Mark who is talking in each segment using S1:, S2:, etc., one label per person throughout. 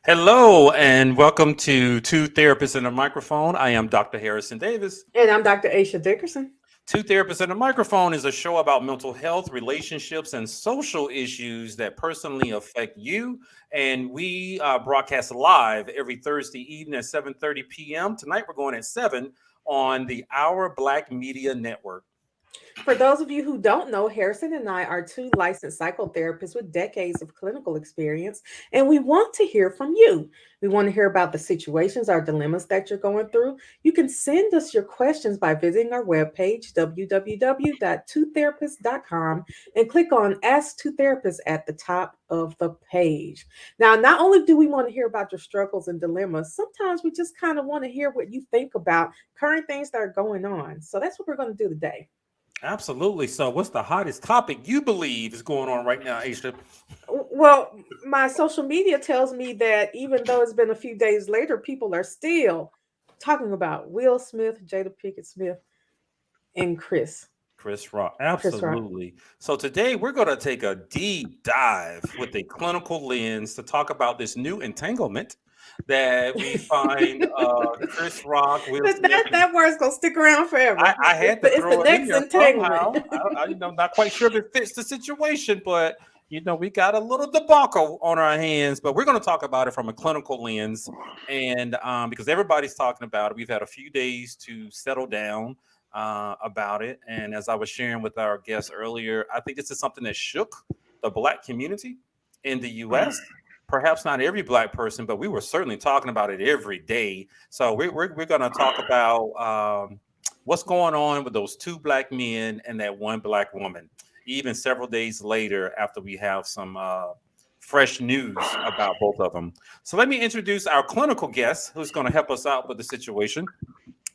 S1: Hello and welcome to Two Therapists and a Microphone. I am Dr. Harrison Davis.
S2: And I'm Dr. Aisha Dickerson.
S1: Two Therapists and a Microphone is a show about mental health, relationships, and social issues that personally affect you. And we broadcast live every Thursday evening at 7:30 p.m. Tonight we're going at 7 on the Our Black Media Network.
S2: For those of you who don't know, Harrison and I are two licensed psychotherapists with decades of clinical experience, and we want to hear from you. We want to hear about the situations or dilemmas that you're going through. You can send us your questions by visiting our webpage, www.twotherapists.com, and click on Ask Two Therapists at the top of the page. Now, not only do we want to hear about your struggles and dilemmas, sometimes we just kind of want to hear what you think about current things that are going on. So that's what we're going to do today.
S1: Absolutely. So, what's the hottest topic you believe is going on right now, Aisha?
S2: Well, my social media tells me that even though it's been a few days later, people are still talking about Will Smith, Jada Pinkett Smith, and
S1: Chris Rock.
S2: Chris Rock.
S1: Absolutely. So today we're going to take a deep dive with a clinical lens to talk about this new entanglement that we find Chris Rock, Will Smith.
S2: That word's gonna stick around forever.
S1: I had to
S2: It's
S1: throw
S2: the
S1: it in
S2: next
S1: there
S2: entanglement.
S1: somehow. Not quite sure if it fits the situation, but we got a little debacle on our hands. But we're going to talk about it from a clinical lens, and because everybody's talking about it, we've had a few days to settle down about it. And as I was sharing with our guests earlier, I think this is something that shook the Black community in the U.S. Perhaps not every Black person, but we were certainly talking about it every day. So we're going to talk about what's going on with those two Black men and that one Black woman, even several days later after we have some fresh news about both of them. So let me introduce our clinical guest who's going to help us out with the situation.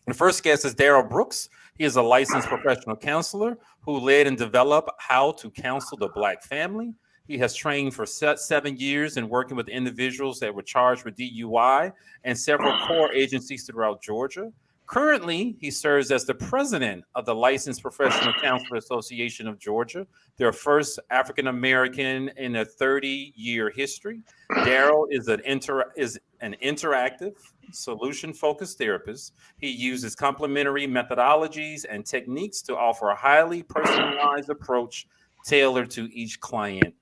S1: The first guest is Daryl Brooks. He is a licensed professional counselor who led and developed How to Counsel the Black Family. He has trained for 7 years in working with individuals that were charged with DUI and several core agencies throughout Georgia. Currently, he serves as the president of the Licensed Professional Counselor Association of Georgia, their first African-American in a 30-year history. Daryl is an interactive, solution-focused therapist. He uses complementary methodologies and techniques to offer a highly personalized approach tailored to each client.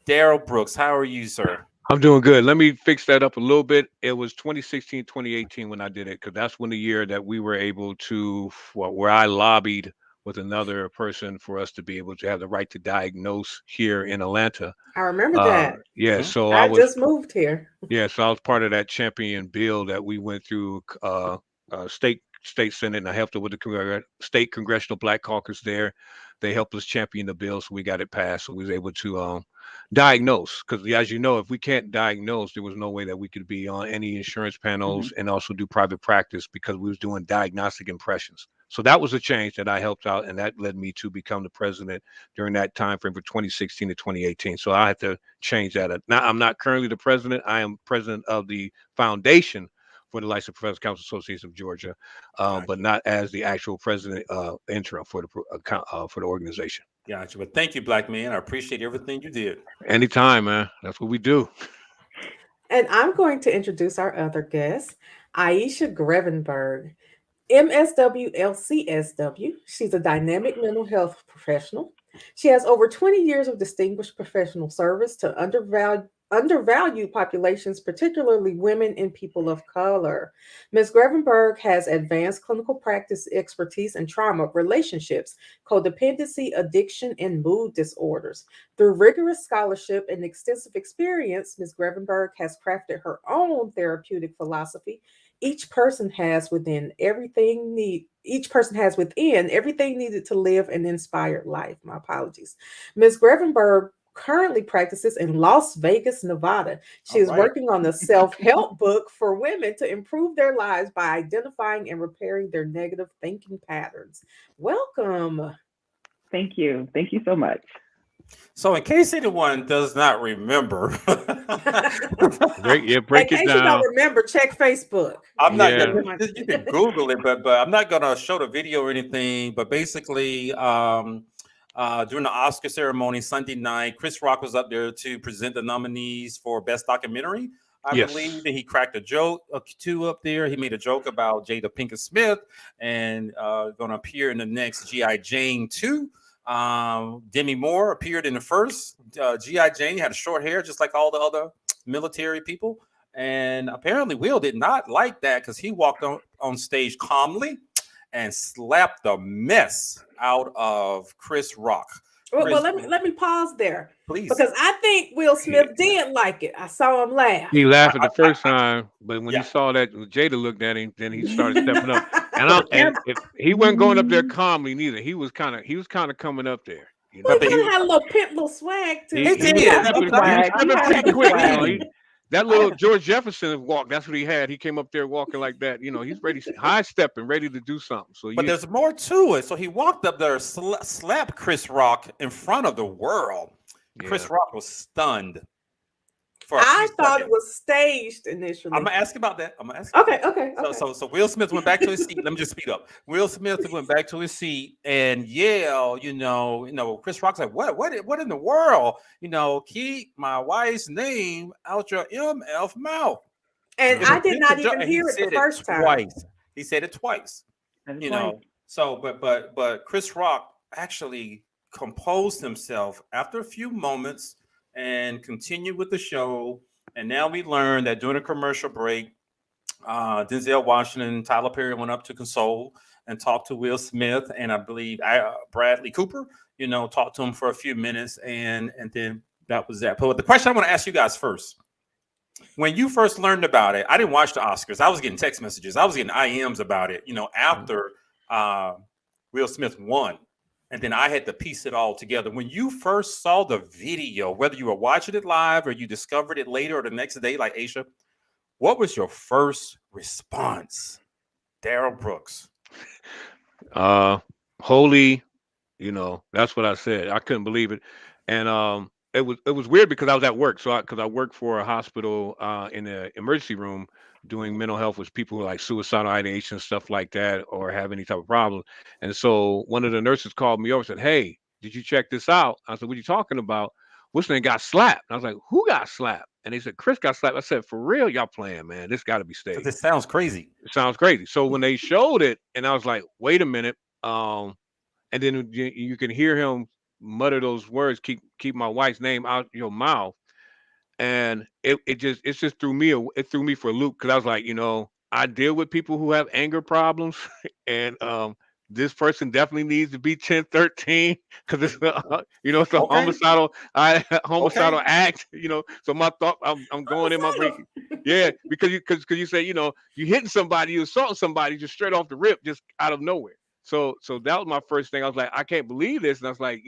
S1: Daryl Brooks, how are you, sir?
S3: I'm doing good. Let me fix that up a little bit. It was 2016, 2018 when I did it, because that's when the year that we were able to, where I lobbied with another person for us to be able to have the right to diagnose here in Atlanta.
S2: I remember that.
S3: Yeah, so
S2: I just moved here.
S3: Yeah, so I was part of that champion bill that we went through state senate, and I helped with the state congressional Black caucus there. They helped us champion the bill, so we got it passed. So we was able to diagnose, because as you know, if we can't diagnose, there was no way that we could be on any insurance panels and also do private practice, because we was doing diagnostic impressions. So that was a change that I helped out, and that led me to become the president during that time frame for 2016 to 2018. So I had to change that. Now I'm not currently the president. I am president of the foundation for the Licensed Professional Counsel Association of Georgia, but not as the actual president interim for the organization.
S1: Gotcha. But thank you, Black man. I appreciate everything you did.
S3: Anytime, man. That's what we do.
S2: And I'm going to introduce our other guest, Aisha Grevenberg, MSW LCSW. She's a dynamic mental health professional. She has over 20 years of distinguished professional service to undervalued populations, particularly women and people of color. Ms. Grevenberg has advanced clinical practice expertise in trauma, relationships, codependency, addiction, and mood disorders. Through rigorous scholarship and extensive experience, Ms. Grevenberg has crafted her own therapeutic philosophy. Each person has within everything needed to live an inspired life. My apologies. Ms. Grevenberg currently practices in Las Vegas, Nevada. She is working on the self-help book for women to improve their lives by identifying and repairing their negative thinking patterns. Welcome.
S4: Thank you. Thank you so much.
S1: So, in case anyone does not remember,
S3: break
S2: In
S3: it
S2: case you
S3: down.
S2: don't remember, check Facebook.
S1: I'm not.
S3: Yeah.
S1: You can Google it, but I'm not gonna show the video or anything. But basically, during the Oscar ceremony Sunday night, Chris Rock was up there to present the nominees for Best Documentary. I
S3: Yes.
S1: believe that he cracked a joke or two up there. He made a joke about Jada Pinkett Smith and going to appear in the next G.I. Jane 2. Demi Moore appeared in the first G.I. Jane. He had short hair, just like all the other military people. And apparently Will did not like that because he walked on stage calmly and slapped the mess out of Chris Rock.
S2: Well, let me pause there.
S1: Please.
S2: Because I think Will Smith did like it. I saw him laugh.
S3: He laughed the first time, but when
S1: Yeah.
S3: he saw that Jada looked at him, then he started stepping up. And if he wasn't going up there calmly neither. He was kind of coming up there. You know?
S2: He kind of had a little swag to
S3: He
S2: him.
S3: was
S1: did.
S3: stepping
S4: Swag. He had
S3: pretty
S4: the
S3: quick. You know,
S4: swag.
S3: that little George Jefferson walk, that's what he had. He came up there walking like that. You know, he's ready, high stepping, ready to do something. So
S1: But there's more to it. So he walked up there, slapped Chris Rock in front of the world. Chris Rock was stunned.
S2: I thought it was staged initially.
S1: I'm gonna ask about that.
S2: Okay.
S1: So Will Smith went back to his seat. Let me just speed up. Will Smith went back to his seat and yelled, Chris Rock's like, what in the world? Keep my wife's name out your MF mouth.
S2: And I did not even hear it the first time.
S1: He said it twice. So but Chris Rock actually composed himself after a few moments and continued with the show. And now we learned that during a commercial break, Denzel Washington, Tyler Perry went up to console and talked to Will Smith, and I believe Bradley Cooper, talked to him for a few minutes, and then that was that. But the question I want to ask you guys first, when you first learned about it, I didn't watch the Oscars. I was getting text messages. I was getting IMs about it, after Will Smith won. And then I had to piece it all together. When you first saw the video, whether you were watching it live or you discovered it later or the next day, like Aisha, what was your first response, Daryl Brooks?
S3: Holy, that's what I said. I couldn't believe it. And it was weird because I was at work. Because I work for a hospital in the emergency room doing mental health with people who are like suicidal ideation, stuff like that, or have any type of problem. And so one of the nurses called me over and said, "Hey, did you check this out?" I said, "What are you talking about?" What's name got slapped? And I was like, "Who got slapped?" And they said, "Chris got slapped." I said, "For real? Y'all playing, man? This got to be staged."
S1: This sounds crazy.
S3: It sounds crazy. So when they showed it, and I was like, "Wait a minute," and then you can hear him mutter those words, keep my wife's name out your mouth. And it just threw me for a loop, because I was like, I deal with people who have anger problems, and this person definitely needs to be 1013 because it's it's a homicidal act. So my thought, I'm going in my brain, because you say you hitting somebody, you assaulting somebody just straight off the rip, just out of nowhere. So that was my first thing. I was like, I can't believe this, and I was like,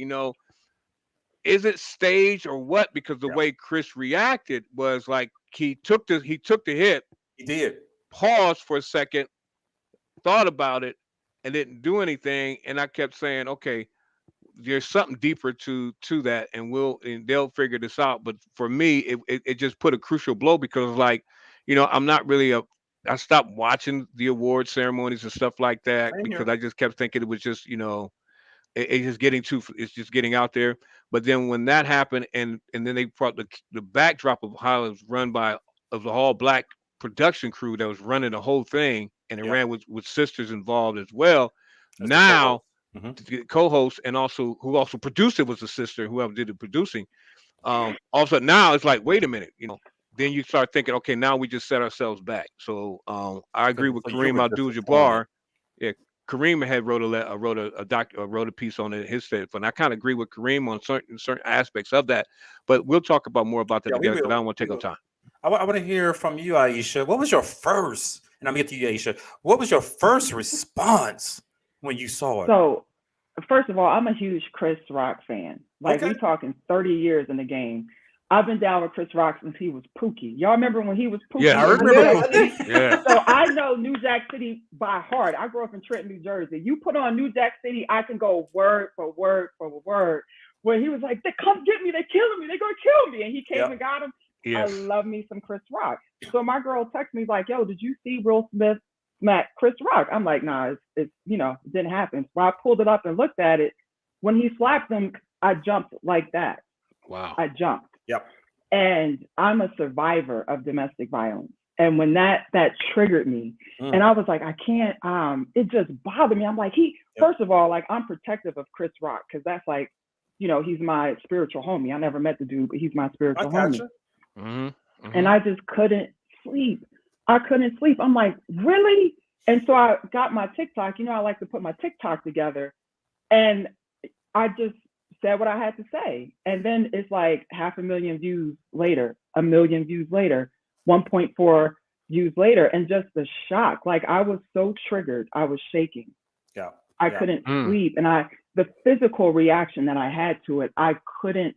S3: is it staged or what? Because the way Chris reacted was like he took the hit.
S1: He did.
S3: Paused for a second, thought about it, and didn't do anything. And I kept saying, okay, there's something deeper to that, and they'll figure this out. But for me, it just put a crucial blow, because like, I'm not really I stopped watching the award ceremonies and stuff like that, because I just kept thinking it was just, it's just getting out there. But then when that happened, and then they brought the backdrop of how it was run of the all black production crew that was running the whole thing, and it ran with sisters involved as well. That's now the co-host, and who also produced it, was a sister, whoever did the producing. Also now it's like, wait a minute, then you start thinking, okay, now we just set ourselves back. So I agree with Kareem Abdul-Jabbar. Yeah, Kareem had wrote a piece on it, his statement, and I kind of agree with Kareem on certain aspects of that. But we'll talk about more about that together, because I don't want to take up time.
S1: I want to hear from you, Aisha. What was your first? And I'm gonna get to you, Aisha. What was your first response when you saw it?
S4: So, first of all, I'm a huge Chris Rock fan. Like, we're talking 30 years in the game. I've been down with Chris Rock since he was Pookie. Y'all remember when he was Pookie?
S3: Yeah, I remember Pookie. Yeah.
S4: So I know New Jack City by heart. I grew up in Trenton, New Jersey. You put on New Jack City, I can go word for word for word. Where he was like, "They come get me, they're killing me, they're gonna kill me," and he came and got him. Yes. I love me some Chris Rock. So my girl texted me like, "Yo, did you see Will Smith smack Chris Rock?" I'm like, "Nah, it's it didn't happen." So I pulled it up and looked at it. When he slapped him, I jumped like that.
S3: Wow.
S4: I jumped.
S1: Yep.
S4: And I'm a survivor of domestic violence. And when that triggered me,
S1: Mm.
S4: and I was like, I can't, it just bothered me. I'm like, first of all, like, I'm protective of Chris Rock, because that's like, you know, he's my spiritual homie. I never met the dude, but he's my
S1: I
S4: spiritual
S1: got
S4: homie.
S1: you.
S4: And I just couldn't sleep. I couldn't sleep. I'm like, really? And so I got my TikTok. You know, I like to put my TikTok together. And I just said what I had to say. And then it's like 500,000 views later, 1 million views later, 1.4 views later, and just the shock. Like, I was so triggered. I was shaking.
S1: Yeah.
S4: I couldn't sleep. And the physical reaction that I had to it, I couldn't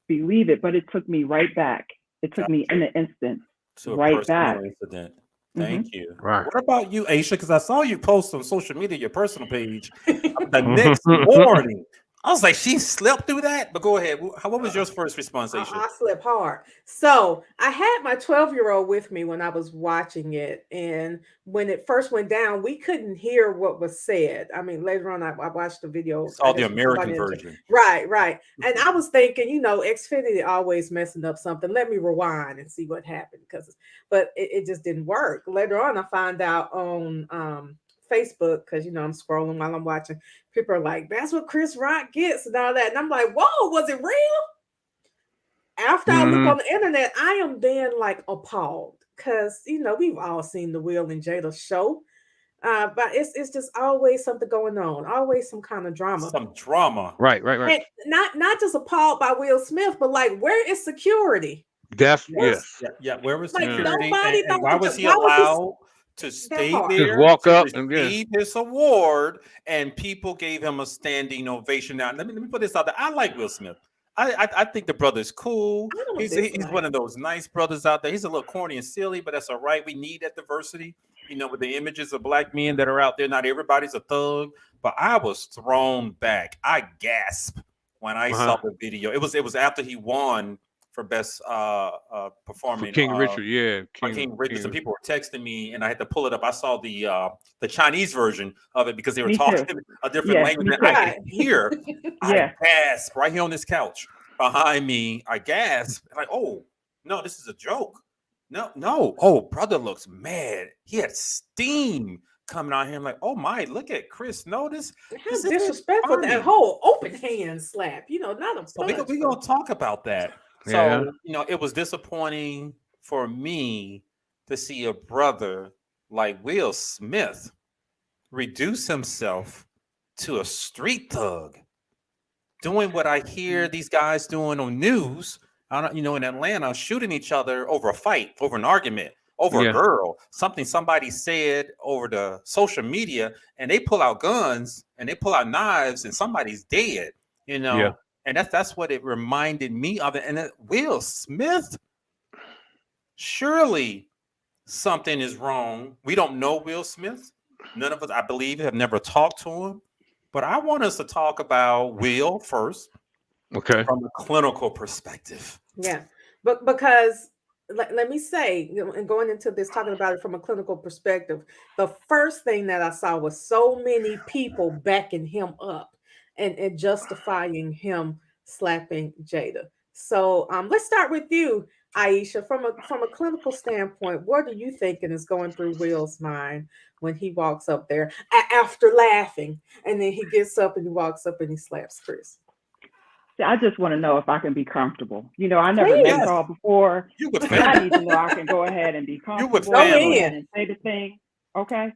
S4: believe it, but it took me right back. It took me in an instant
S1: to a
S4: right
S1: personal
S4: back.
S1: incident. Thank you.
S3: Right.
S1: What about you, Aisha? Because I saw you post on social media, your personal page, the next morning. I was like, she slept through that? But go ahead. What was your first response, Aisha?
S2: I slept hard. So I had my 12-year-old with me when I was watching it. And when it first went down, we couldn't hear what was said. I mean, later on, I watched the video.
S1: It's all the American version.
S2: Right. And I was thinking, you know, Xfinity always messing up something. Let me rewind and see what happened. But it just didn't work. Later on, I found out on Facebook, because, you know, I'm scrolling while I'm watching. People are like, that's what Chris Rock gets and all that. And I'm like, whoa, was it real? After I look on the internet, I am then like appalled, because, you know, we've all seen the Will and Jada show. But it's just always something going on, always some kind of drama.
S1: Some drama.
S3: Right.
S2: And not just appalled by Will Smith, but like, where is security?
S3: Yes.
S1: Yeah. Where was
S2: Like,
S1: security?
S2: nobody
S1: And why was he allowed to stay there?
S3: Just walk
S1: to
S3: up and
S1: receive his award, and people gave him a standing ovation. Now, let me put this out there. I like Will Smith. I think the brother's cool. He's one of those nice brothers out there. He's a little corny and silly, but that's all right. We need that diversity, you know, with the images of black men that are out there. Not everybody's a thug, but I was thrown back. I gasped when I saw the video. It was after he won for best performing.
S3: King Richard, yeah.
S1: King Richard. Some people were texting me, and I had to pull it up. I saw the Chinese version of it, because they were talking a different language. And I could hear. I gasped right here on this couch behind me. I gasped, like, oh no, this is a joke. No. Oh, brother looks mad. He had steam coming out here. I'm like, oh my, look at Chris. Notice
S2: how disrespectful that whole open hand slap. You know, not a punch.
S1: So we're gonna talk about that. So, you know, it was disappointing for me to see a brother like Will Smith reduce himself to a street thug, doing what I hear these guys doing on news, you know, in Atlanta, shooting each other over a fight, over an argument, over a girl, something somebody said over the social media, and they pull out guns and they pull out knives and somebody's dead, you know.
S3: Yeah.
S1: And that's what it reminded me of. And Will Smith, surely something is wrong. We don't know Will Smith. None of us, I believe, have never talked to him. But I want us to talk about Will first,
S3: okay,
S1: from a clinical perspective.
S2: Yeah, but because let me say, and going into this, talking about it from a clinical perspective, the first thing that I saw was so many people backing him up and justifying him slapping Jada. So let's start with you, Aisha. From a clinical standpoint, what are you thinking is going through Will's mind when he walks up there after laughing, and then he gets up and he walks up and he slaps Chris?
S4: I just want to know if I can be comfortable. You know, I never met y'all before. I need to know I can go ahead and be comfortable and say the thing. Okay.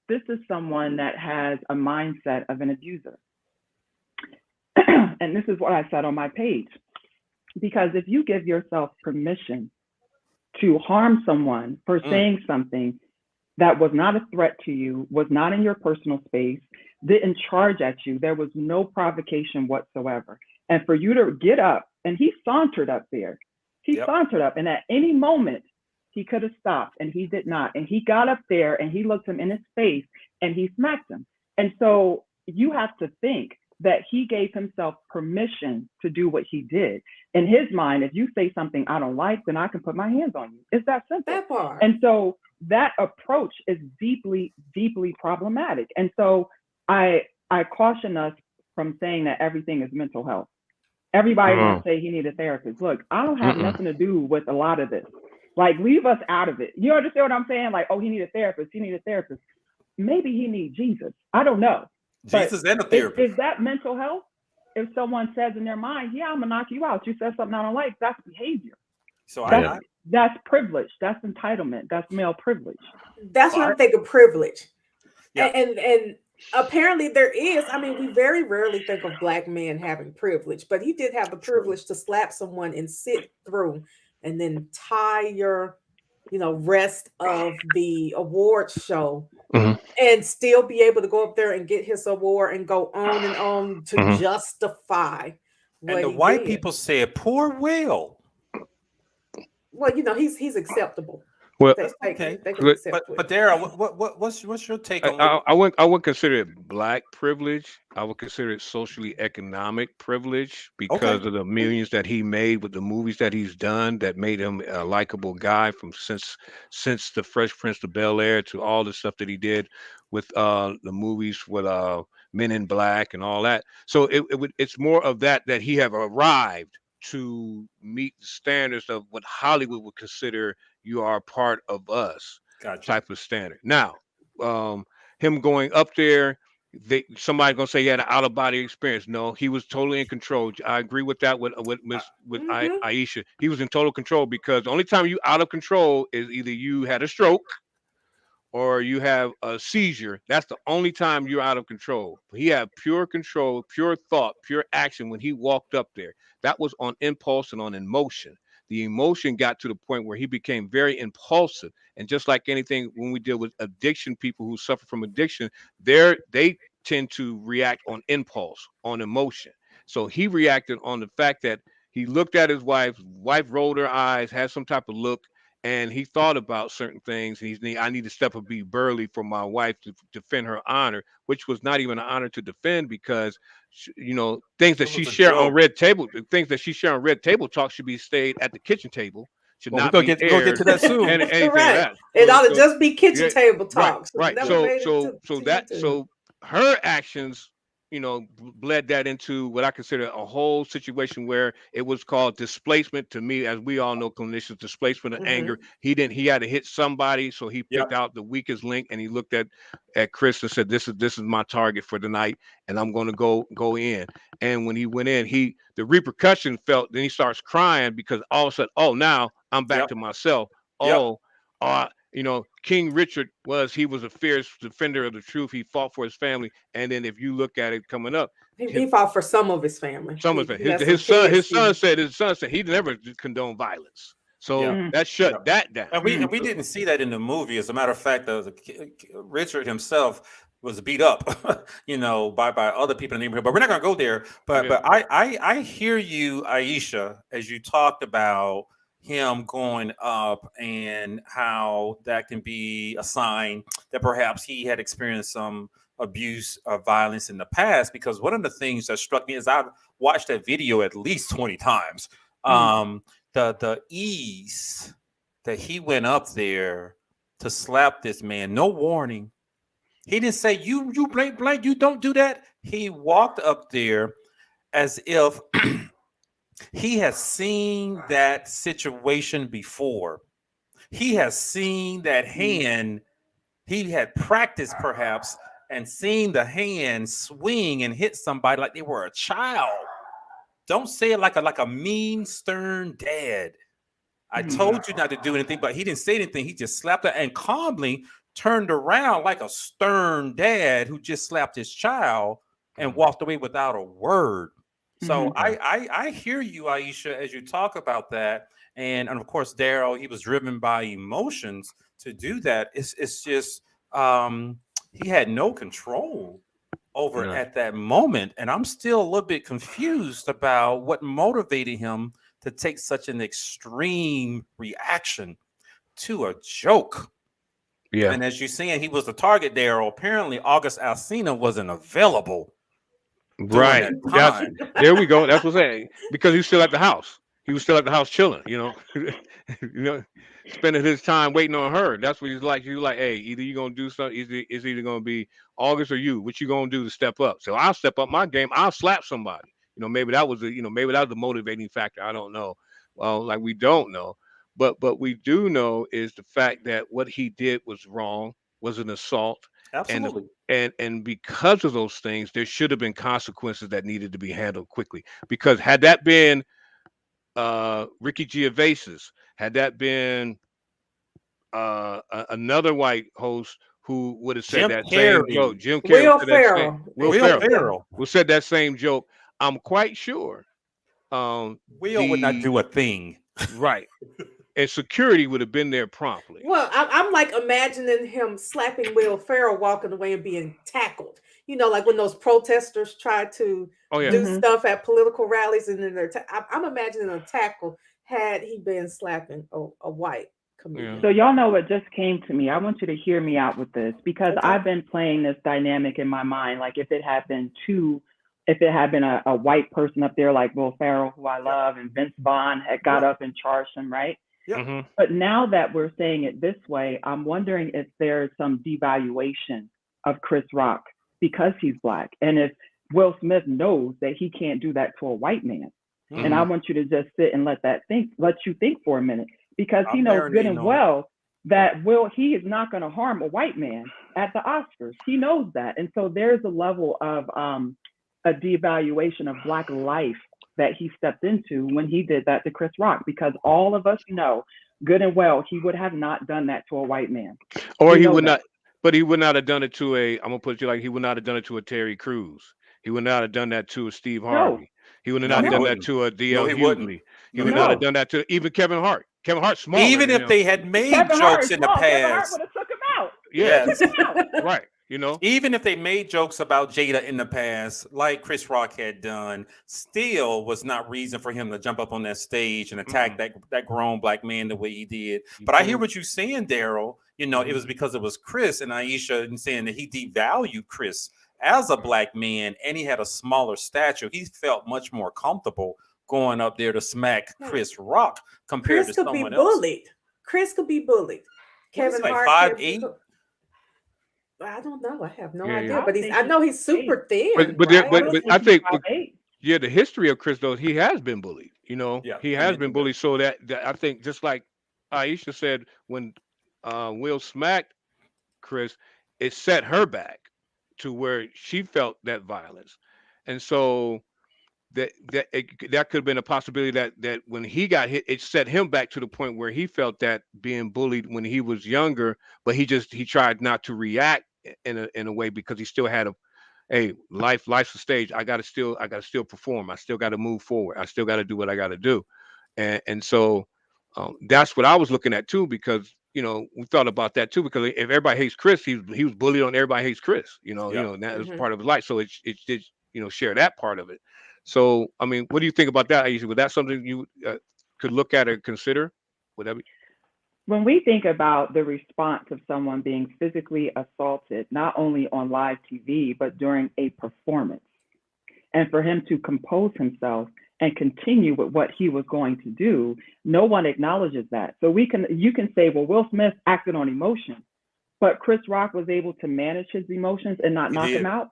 S4: This is someone that has a mindset of an abuser. And this is what I said on my page. Because if you give yourself permission to harm someone for saying something that was not a threat to you, was not in your personal space, didn't charge at you, there was no provocation whatsoever. And for you to get up, and he sauntered up there. He sauntered up, and at any moment, he could have stopped, and he did not. And he got up there, and he looked him in his face, and he smacked him. And so you have to think that he gave himself permission to do what he did. In his mind, if you say something I don't like, then I can put my hands on you. It's that simple.
S2: That part.
S4: And so that approach is deeply, deeply problematic. And so I caution us from saying that everything is mental health. Everybody want to say he need a therapist. Look, I don't have nothing to do with a lot of this. Like, leave us out of it. You understand what I'm saying? Like, oh, he need a therapist. He need a therapist. Maybe he need Jesus. I don't know.
S1: Jesus and a therapist.
S4: Is that mental health? If someone says in their mind, yeah, I'm gonna knock you out. You said something I don't like. That's behavior.
S1: So
S4: that's privilege. That's entitlement. That's male privilege.
S2: That's what I'm thinking, privilege.
S1: Yeah.
S2: And apparently there is. I mean, we very rarely think of Black men having privilege, but he did have the privilege to slap someone and sit through and then tie your, rest of the awards show and still be able to go up there and get his award and go on to justify what
S1: and the white people said, poor Will.
S2: Well, he's acceptable.
S3: Well,
S2: okay.
S1: But Daryl, what's your take on?
S3: I wouldn't consider it Black privilege. I would consider it socially economic privilege because of the millions that he made with the movies that he's done that made him a likable guy from since the Fresh Prince of Bel-Air to all the stuff that he did with the movies with Men in Black and all that. So it's more of that he have arrived to meet the standards of what Hollywood would consider you are a part of us type of standard. Now, him going up there, somebody gonna say he had an out of body experience. No, he was totally in control. I agree with that with Aisha. He was in total control because the only time you out of control is either you had a stroke or you have a seizure. That's the only time you're out of control. He had pure control, pure thought, pure action when he walked up there. That was on impulse and on emotion. The emotion got to the point where he became very impulsive. And just like anything, when we deal with addiction, people who suffer from addiction, they tend to react on impulse, on emotion. So he reacted on the fact that he looked at his wife rolled her eyes, had some type of look, and he thought about certain things. I need to step up, be burly for my wife to defend her honor, which was not even an honor to defend because, things that she share on Red Table Talk should be stayed at the kitchen table. Should not be aired.
S1: Go get to that soon.
S3: Anything
S2: right.
S3: That.
S2: It ought to just be kitchen table talk.
S3: Right. So her actions, bled that into what I consider a whole situation where it was called displacement. To me, as we all know, clinicians, displacement of anger. He had to hit somebody, so he picked out the weakest link, and he looked at Chris and said, "This is my target for the night, and I'm going to go in." And when he went in, the repercussion felt. Then he starts crying because all of a sudden, oh, now I'm back to myself. King Richard was a fierce defender of the truth. He fought for his family. And then if you look at it coming up,
S2: he fought for some of his family.
S3: Some of it. His son said he never condoned violence. So that shut that down.
S1: And we didn't see that in the movie. As a matter of fact, Richard himself was beat up, by other people in the neighborhood. But we're not going to go there. But I hear you, Aisha, as you talked about him going up and how that can be a sign that perhaps he had experienced some abuse or violence in the past. Because one of the things that struck me is I've watched that video at least 20 times. The ease that he went up there to slap this man, no warning. He didn't say, you blank, you don't do that. He walked up there as if he has seen that situation before. He has seen that hand. He had practiced perhaps and seen the hand swing and hit somebody like they were a child. Don't say it like a mean, stern dad. I told you not to do anything, but he didn't say anything. He just slapped her and calmly turned around like a stern dad who just slapped his child and walked away without a word. So I hear you, Aisha, as you talk about that. And of course, Daryl, he was driven by emotions to do that. It's just he had no control over it at that moment. And I'm still a little bit confused about what motivated him to take such an extreme reaction to a joke. Yeah. And as you're saying, he was the target, Daryl. Apparently, August Alsina wasn't available.
S3: Right. There we go. That's what I'm saying. Because he's still at the house. He was still at the house chilling, spending his time waiting on her. That's what he's like. He's like, hey, either you're going to do something, it's either going to be August or you. What you going to do to step up? So I'll step up my game. I'll slap somebody. maybe that was the motivating factor. I don't know. Well, like we don't know, but we do know is the fact that what he did was wrong, was an assault, and
S1: Absolutely.
S3: and because of those things, there should have been consequences that needed to be handled quickly. Because had that been Ricky Gervais's, had that been another white host who would have said
S1: Jim
S3: that same joke,
S1: Carrey.
S3: Jim Carrey
S2: Will
S3: said that same,
S2: Ferrell.
S3: Will
S1: Will
S3: Ferrell
S1: Ferrell.
S3: who said that same joke. I'm quite sure
S1: Will would not do a thing.
S3: right, and security would have been there promptly.
S2: Well, I'm like imagining him slapping Will Ferrell walking away and being tackled. Like when those protesters try to
S3: Oh yeah,
S2: do
S4: Mhm.
S2: stuff at political rallies, and then I'm imagining a tackle had he been slapping a white comedian.
S4: So y'all know what just came to me. I want you to hear me out with this because
S2: Okay.
S4: I've been playing this dynamic in my mind. Like if it had been a white person up there like Will Ferrell, who I love, and Vince Vaughn had got up and charged him, right?
S1: Yep.
S3: Mhm.
S4: But now that we're saying it this way, I'm wondering if there's some devaluation of Chris Rock because he's black. And if Will Smith knows that he can't do that to a white man. And I want you to just sit and let you think for a minute, because he
S1: I'm
S4: knows good
S1: marinating
S4: and
S1: on
S4: well that he is not going to harm a white man at the Oscars. He knows that. And so there's a level of a devaluation of black life that he stepped into when he did that to Chris Rock, because all of us know good and well he would have not done that to a white man.
S3: Or
S4: We
S3: he
S4: know
S3: would
S4: that.
S3: not, but he would not have done it to I'm gonna put it like he would not have done it to a Terry Crews. He would not have done that to a Steve
S4: No,
S3: Harvey. He would have
S1: No,
S3: not
S1: he
S3: done that
S1: wouldn't.
S3: to a
S1: No,
S3: DL
S1: he wouldn't.
S3: Hughley. He
S1: No,
S3: would
S1: he
S3: not have
S1: wouldn't.
S3: done that to even Kevin Hart. Kevin Hart's smaller
S1: Even
S3: than
S1: if
S3: him.
S1: they had made
S4: Kevin Hart
S1: jokes
S4: is
S1: in the
S4: small. Kevin Hart
S1: past,
S4: would have took him out.
S3: Yeah,
S1: yes,
S4: Took him out.
S3: right.
S1: even if they made jokes about Jada in the past, like Chris Rock had done, still was not reason for him to jump up on that stage and attack that grown black man the way he did. But I hear what you're saying, Daryl. It was because it was Chris and Aisha and saying that he devalued Chris as a black man and he had a smaller stature. He felt much more comfortable going up there to smack Chris Rock compared
S2: Chris
S1: to
S2: could be
S1: someone else.
S2: bullied. Chris could be bullied.
S1: What is
S2: Kevin
S1: he, like
S2: Hart.
S1: 5'8"?
S2: I don't know. I have no
S3: Yeah,
S2: idea.
S3: yeah.
S2: But I know he's super thin.
S3: But
S2: right?
S3: I think
S4: Right?
S3: yeah, the history of Chris though, he has been bullied.
S1: Yeah,
S3: he
S1: he
S3: has
S1: mentioned
S3: been
S1: that.
S3: bullied. So that I think just like Aisha said when Will smacked Chris, it set her back to where she felt that violence, and so that could have been a possibility that when he got hit, it set him back to the point where he felt that being bullied when he was younger, but he tried not to react in a way because he still had hey, life's a stage. I gotta still perform. I still got to move forward. I still got to do what I got to do, and so that's what I was looking at too, because we thought about that too, because if everybody hates Chris, he was bullied on everybody hates Chris.
S1: Yeah.
S3: And that was part of his life. So it did share that part of it. So I mean, what do you think about that, Aisha? Was that something you could look at or consider? Would that be?
S4: When we think about the response of someone being physically assaulted, not only on live TV, but during a performance, and for him to compose himself and continue with what he was going to do, no one acknowledges that. So you can say, well, Will Smith acted on emotion, but Chris Rock was able to manage his emotions and not knock him out.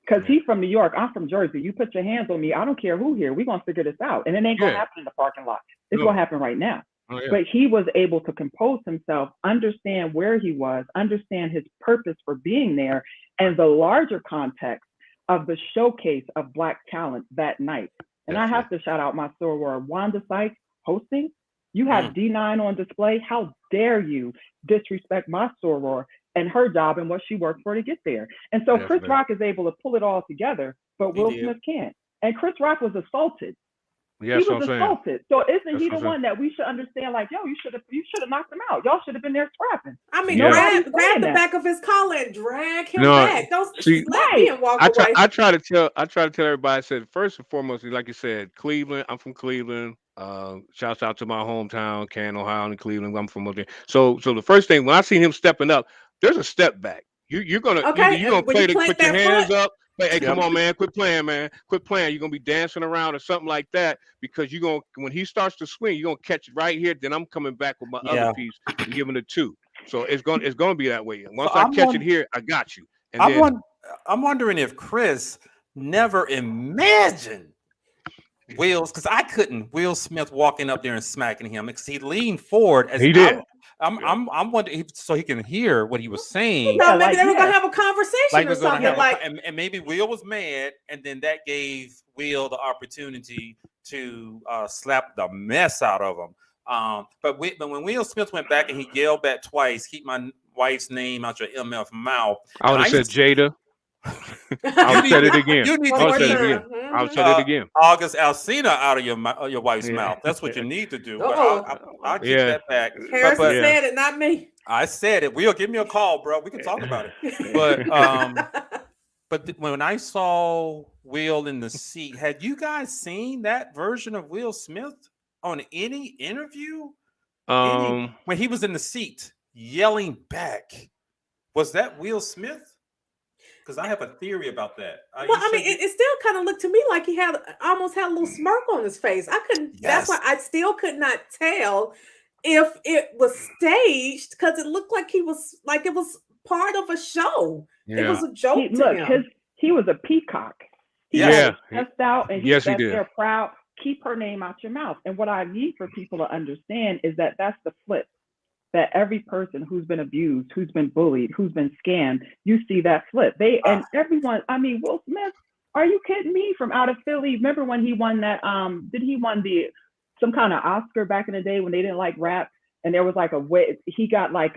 S4: Because he's from New York, I'm from Jersey. You put your hands on me, I don't care who here. We're gonna figure this out. And it ain't gonna happen in the parking lot. It's gonna happen right now.
S3: Oh, yeah.
S4: But he was able to compose himself, understand where he was, understand his purpose for being there, and the larger context of the showcase of Black talent that night. And I have to shout out my soror, Wanda Sykes, hosting. You have D9 on display. How dare you disrespect my soror and her job and what she worked for to get there? And so Chris Rock is able to pull it all together, but Will Smith can't. And Chris Rock was assaulted.
S3: Yeah,
S4: he was assaulted. So isn't he the one that we should understand? Like, yo, you should have knocked him out. Y'all should have been there scrapping.
S2: I mean,
S4: Nobody's
S2: grab
S4: saying
S2: the
S4: that.
S2: back of his collar and drag him back. Don't
S3: see,
S2: slap me and walk away.
S3: I try to tell everybody. I said first and foremost, like you said, Cleveland. I'm from Cleveland. Shouts out to my hometown, Canton, Ohio, and Cleveland. I'm from up there. So the first thing when I see him stepping up, there's a step back. You're gonna play to put your hands up. Hey, come on, man! Quit playing, man! Quit playing. You're gonna be dancing around or something like that, because when he starts to swing, you're gonna catch it right here. Then I'm coming back with my other piece and giving it two. So it's gonna be that way. Once I catch it here, I got you. And
S1: I'm wondering if Chris never imagined because I couldn't. Will Smith walking up there and smacking him because he leaned forward as
S3: He did.
S1: I'm wondering so he can hear what he was saying.
S2: No, maybe
S4: like,
S2: they were gonna
S4: yeah.
S2: have a conversation
S1: Like
S2: or
S1: we're gonna
S2: something.
S1: have,
S2: Like,
S1: and maybe Will was mad, and then that gave Will the opportunity to slap the mess out of him. But when Will Smith went back and he yelled back twice, "Keep my wife's name out your MF mouth,"
S3: I would
S1: and
S3: have said Jada. I
S1: you
S3: would
S1: need
S3: said it
S1: to,
S3: again.
S1: you need
S2: one
S3: I
S1: to
S3: would
S2: more
S3: said it
S1: keep
S3: again.
S2: time.
S3: I would said it again.
S1: August Alsina out of your wife's
S3: Yeah.
S1: mouth. That's what you need to do. But
S2: Uh-oh.
S1: I'll keep
S3: Yeah.
S1: that back.
S2: Harrison
S1: But
S2: said it, not me.
S1: I said it. Will, give me a call, bro. We can talk about it. But when I saw Will in the seat, had you guys seen that version of Will Smith on any interview? When he was in the seat yelling back, was that Will Smith? Because I have a theory about that.
S2: Well, I mean, it still kind of looked to me like he almost had a little smirk on his face. I couldn't.
S1: Yes.
S2: That's why I still could not tell if it was staged because it looked like it was part of a show. It was a joke to him.
S4: He was a peacock. He
S3: Yeah.
S4: test out and
S3: Yes, he
S4: he
S3: did.
S4: They're proud. Keep her name out your mouth. And what I need for people to understand is that that's the flip. That every person who's been abused, who's been bullied, who's been scammed, you see that flip. And everyone. I mean, Will Smith. Are you kidding me? From out of Philly. Remember when he won that? Did he won some kind of Oscar back in the day when they didn't like rap? And there was like he got like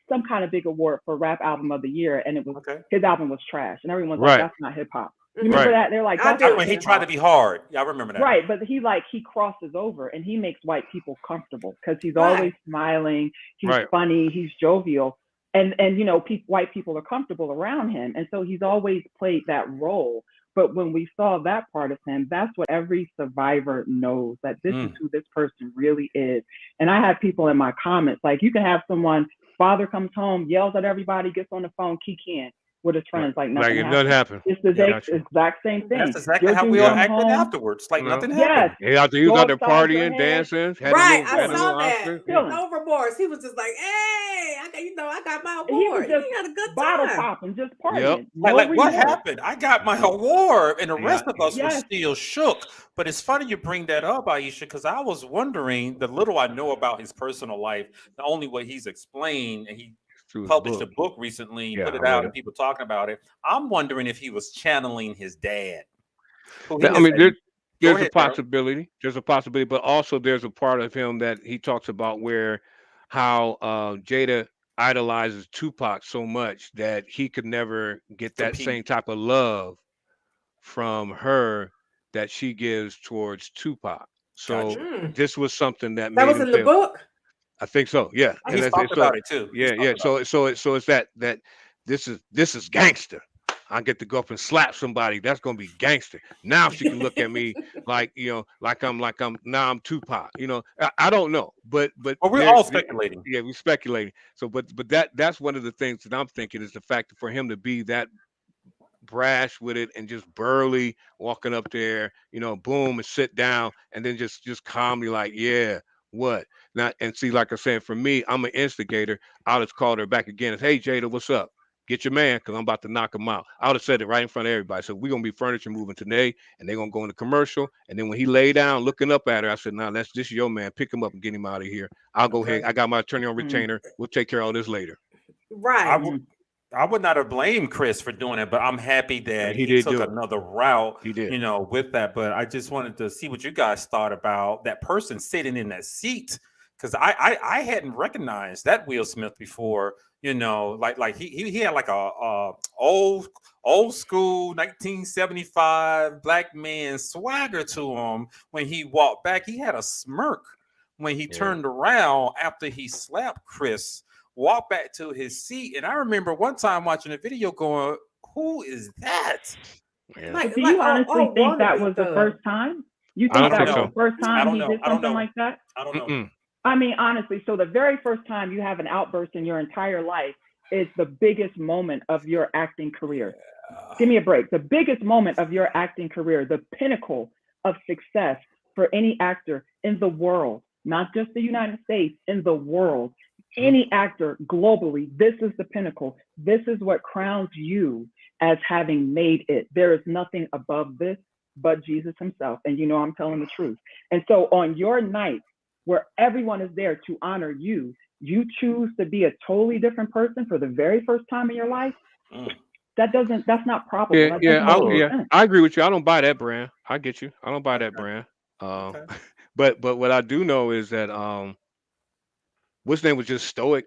S4: some kind of big award for rap album of the year, and it was his album was trash, and everyone's like, that's not hip hop. You remember that? They're like, that's
S1: when he tried to be hard. Yeah, I remember that.
S4: Right, but he crosses over and he makes white people comfortable because he's always smiling, he's funny, he's jovial, and white people are comfortable around him, and so he's always played that role. But when we saw that part of him, that's what every survivor knows, that this is who this person really is. And I have people in my comments, like, you can have someone, father comes home, yells at everybody, gets on the phone, keying with his friends, like nothing happened. It's the exact same thing.
S1: That's exactly how we all acted afterwards, like nothing happened.
S4: Yes.
S3: He was out there partying, dancing.
S2: I saw that. No remorse. He was just like, hey, I got my award.
S4: He was just
S2: had a good
S4: bottle
S2: time.
S4: popping, just partying.
S1: Yep. Like what happened? I got my award, and the rest of us were still shook. But it's funny you bring that up, Aisha, because I was wondering, the little I know about his personal life, the only way he's explained, and he published a book recently, put it out, and people talking about it. I'm wondering if he was channeling his dad.
S3: I mean, there's a possibility. There's a possibility, but also there's a part of him that he talks about how Jada idolizes Tupac so much that he could never get that same type of love from her that she gives towards Tupac. So this was something that made
S2: was in the book.
S3: I think so. Yeah,
S1: he's talked about it too.
S3: Yeah. So it's that this is gangster. I get to go up and slap somebody. That's gonna be gangster. Now she can look at me like I'm Tupac. I don't know, but
S1: we're all speculating.
S3: Yeah, we're speculating. So, but that's one of the things that I'm thinking is the fact that for him to be that brash with it and just burly walking up there, boom, and sit down and then just calmly like, yeah. What now? And see, like I said, for me, I'm an instigator. I'll just call her back again and, hey, Jada, what's up? Get your man, because I'm about to knock him out. I would have said it right in front of everybody. So we're gonna be furniture moving today, and they're gonna go in the commercial. And then when he lay down looking up at her, I said, nah, this is your man. Pick him up and get him out of here. I'll go ahead. I got my attorney on retainer. We'll take care of all this later.
S2: Right.
S1: I would not have blamed Chris for doing it, but I'm happy that he took another route,
S3: he did.
S1: With that. But I just wanted to see what you guys thought about that person sitting in that seat, because I hadn't recognized that Will Smith before. Like he had like a old school 1975 black man swagger to him when he walked back. He had a smirk when he turned around after he slapped Chris. Walked back to his seat, and I remember one time watching a video going, "Who is that?"
S4: Yeah. Do you honestly think that was the first time? You think that was the first time he did something like that?
S1: I don't know.
S4: I mean, honestly, so the very first time you have an outburst in your entire life is the biggest moment of your acting career. Give me a break. The biggest moment of your acting career, the pinnacle of success for any actor in the world, not just the United States, in the world. Any actor globally, this is the pinnacle. This is what crowns you as having made it. There is nothing above this. but Jesus himself. And you know I'm telling the truth. And so on your night where everyone is there to honor you, you choose to be a totally different person for the very first time in your life. That's not probable.
S3: Yeah,
S4: That
S3: yeah,
S4: doesn't make sense.
S3: I agree with you. I don't buy that brand. I get you. I don't buy that
S1: Okay.
S3: brand.
S1: Okay.
S3: But what I do know is that what's name was just stoic.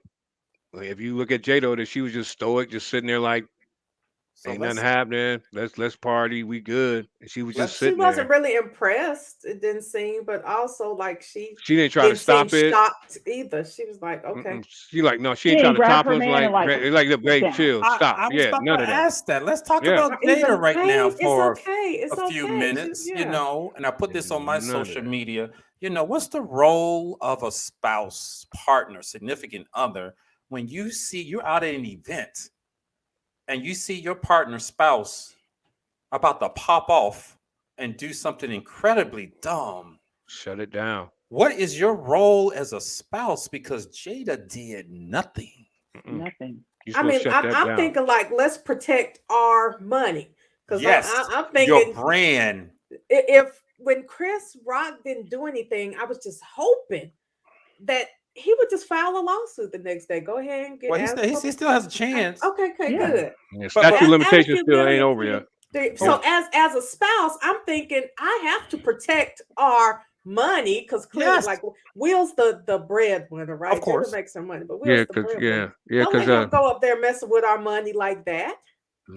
S3: Like, if you look at Jado, that she was just stoic, just sitting there like
S1: So
S3: ain't nothing happening. Let's party. We good. And she was just
S1: let's
S2: She
S3: sitting
S2: wasn't
S3: there.
S2: really impressed, it didn't seem, but also like she
S3: She didn't try to
S2: didn't seem
S3: stop it.
S2: shocked either. She was like, okay.
S3: Mm-mm. She like no, she
S4: She
S3: ain't trying
S4: ain't
S3: to
S4: grab
S3: top
S4: her
S3: us.
S4: man and like,
S3: Hey,
S4: down.
S3: chill, stop.
S1: I was
S3: Yeah,
S1: about
S3: none
S1: to
S3: of that.
S1: ask that. Let's talk
S3: Yeah,
S1: about Jada right now
S2: Hey, it's
S1: for
S2: okay. It's
S1: a few
S2: okay.
S1: minutes, you
S2: Yeah.
S1: know, and I put this on my
S3: none of
S1: social
S3: that.
S1: media. You know, what's the role of a spouse, partner, significant other when you see you're out at an event and you see your partner, spouse about to pop off and do something incredibly dumb?
S3: Shut it down.
S1: What is your role as a spouse? Because Jada did nothing.
S3: Mm-mm.
S4: Nothing.
S3: You're
S2: I
S3: supposed
S2: mean,
S3: to shut that
S2: I'm
S3: down.
S2: thinking like, let's protect our money. Because
S1: Yes,
S2: I'm
S1: your
S2: thinking
S1: brand.
S2: if when Chris Rock didn't do anything, I was just hoping that he would just file a lawsuit the next day. Go ahead and get
S1: Well,
S2: as
S1: he still has a chance.
S2: okay,
S4: Yeah.
S2: good.
S3: Yeah,
S1: But
S3: statute
S2: Add a
S3: limitations
S2: few
S3: still ain't
S2: million
S3: over
S2: to
S3: yet.
S2: so
S1: Yeah.
S2: as a spouse, I'm thinking I have to protect our money because clearly,
S1: Yes,
S2: like Will's the breadwinner, right?
S1: of course.
S2: Jada makes some money, but
S3: Yeah,
S2: Will's the
S3: cause
S2: breadwinner.
S3: yeah,
S2: Don't let him go up there messing with our money like that.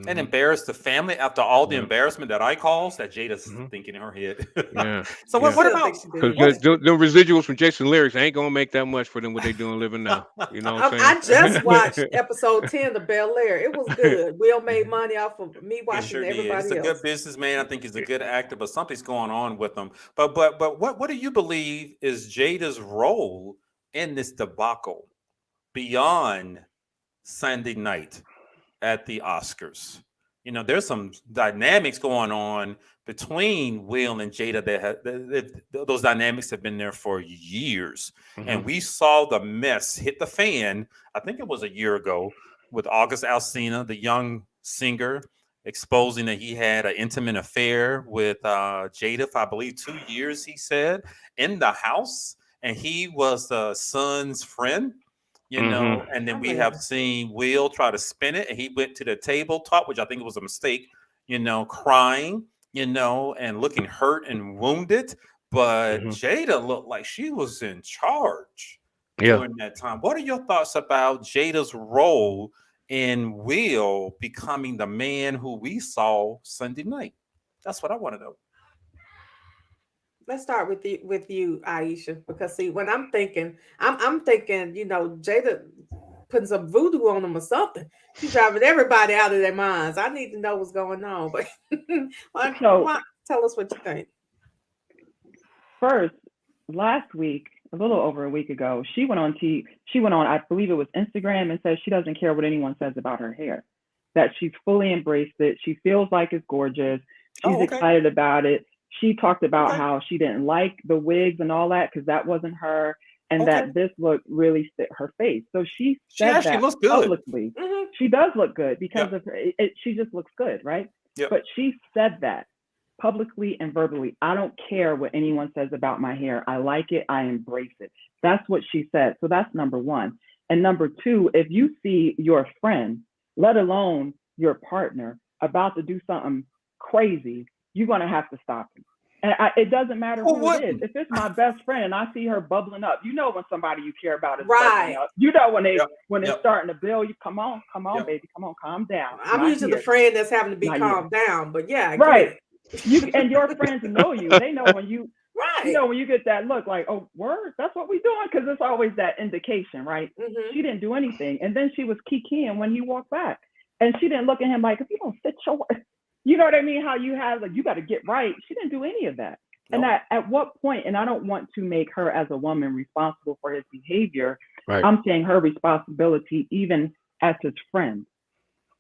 S1: And embarrass the family after all the
S3: Yeah.
S1: embarrassment that I caused that Jada's
S3: Mhm.
S1: thinking in her head.
S3: Yeah.
S1: So
S3: Yeah.
S1: what
S2: Still
S1: about
S2: think she did
S3: Because
S2: it.
S3: the residuals from Jason Lyrics ain't gonna make that much for them what they doing living now. You know what I'm
S2: I just watched
S3: saying?
S2: episode 10 of Bel Air. It was good. Will made money off of me
S1: he
S2: watching
S1: sure did. He's
S2: everybody
S1: a good
S2: else.
S1: businessman. I think he's a good actor, but something's going on with him. But what do you believe is Jada's role in this debacle beyond Sunday night at the Oscars? You know, there's some dynamics going on between Will and Jada those dynamics have been there for years. And
S3: Mhm.
S1: we saw the mess hit the fan, I think it was a year ago, with August Alsina, the young singer, exposing that he had an intimate affair with Jada for, I believe, 2 years, he said, in the house. And he was the son's friend, you know,
S3: Mhm.
S1: and then
S2: I
S1: we
S2: read
S1: have
S2: it.
S1: seen Will try to spin it, and he went to the tabletop, which I think was a mistake, you know, crying, you know, and looking hurt and wounded. But
S3: Mhm.
S1: Jada looked like she was in charge
S3: Yeah.
S1: during that time. What are your thoughts about Jada's role in Will becoming the man who we saw Sunday night? That's what I want to know.
S2: Let's start with you, Aisha, because see, when I'm thinking, Jada putting some voodoo on them or something. She's driving everybody out of their minds. I need to know what's going on. But
S4: So
S2: tell us what you think.
S4: first, last week, a little over a week ago, she went on, I believe it was Instagram, and said she doesn't care what anyone says about her hair, that she's fully embraced it. She feels like it's gorgeous. She's
S1: Oh, okay.
S4: excited about it. She talked about
S1: Okay.
S4: how she didn't like the wigs and all that because that wasn't her, and
S1: Okay.
S4: that this look really fit her face. So she
S1: She
S4: said
S1: actually
S4: that
S1: looks good.
S4: publicly.
S2: Mhm.
S4: She does look good because
S1: Yep.
S4: of her. She just looks good, right?
S1: Yep.
S4: But she said that publicly and verbally. I don't care what anyone says about my hair. I like it. I embrace it. That's what she said. So that's number one. And number two, if you see your friend, let alone your partner, about to do something crazy, you're going to have to stop him. And it doesn't matter
S1: Who
S4: who it is.
S1: wouldn't?
S4: If it's my best friend and I see her bubbling up, you know when somebody you care about is
S2: Right.
S4: bubbling up. You know when
S1: Yep.
S4: it's
S1: Yep.
S4: starting to build. You come on,
S1: Yep.
S4: baby, come on, calm down.
S2: I'm
S4: Not
S2: usually
S4: here.
S2: the friend that's having to be
S4: Not
S2: calmed down, but yeah, I
S4: Right.
S2: get it.
S4: You and your friends know you. They know when you
S2: Right.
S4: when you get that look like, oh, word, that's what we doing, because it's always that indication, right?
S2: Mhm.
S4: She didn't do anything, and then she was kikiing when he walked back, and she didn't look at him like, if you don't sit your, you know what I mean? How you have like you got to get right. She didn't do any of that.
S1: Nope.
S4: And at what point? And I don't want to make her as a woman responsible for his behavior.
S3: Right.
S4: I'm saying her responsibility, even as his friend,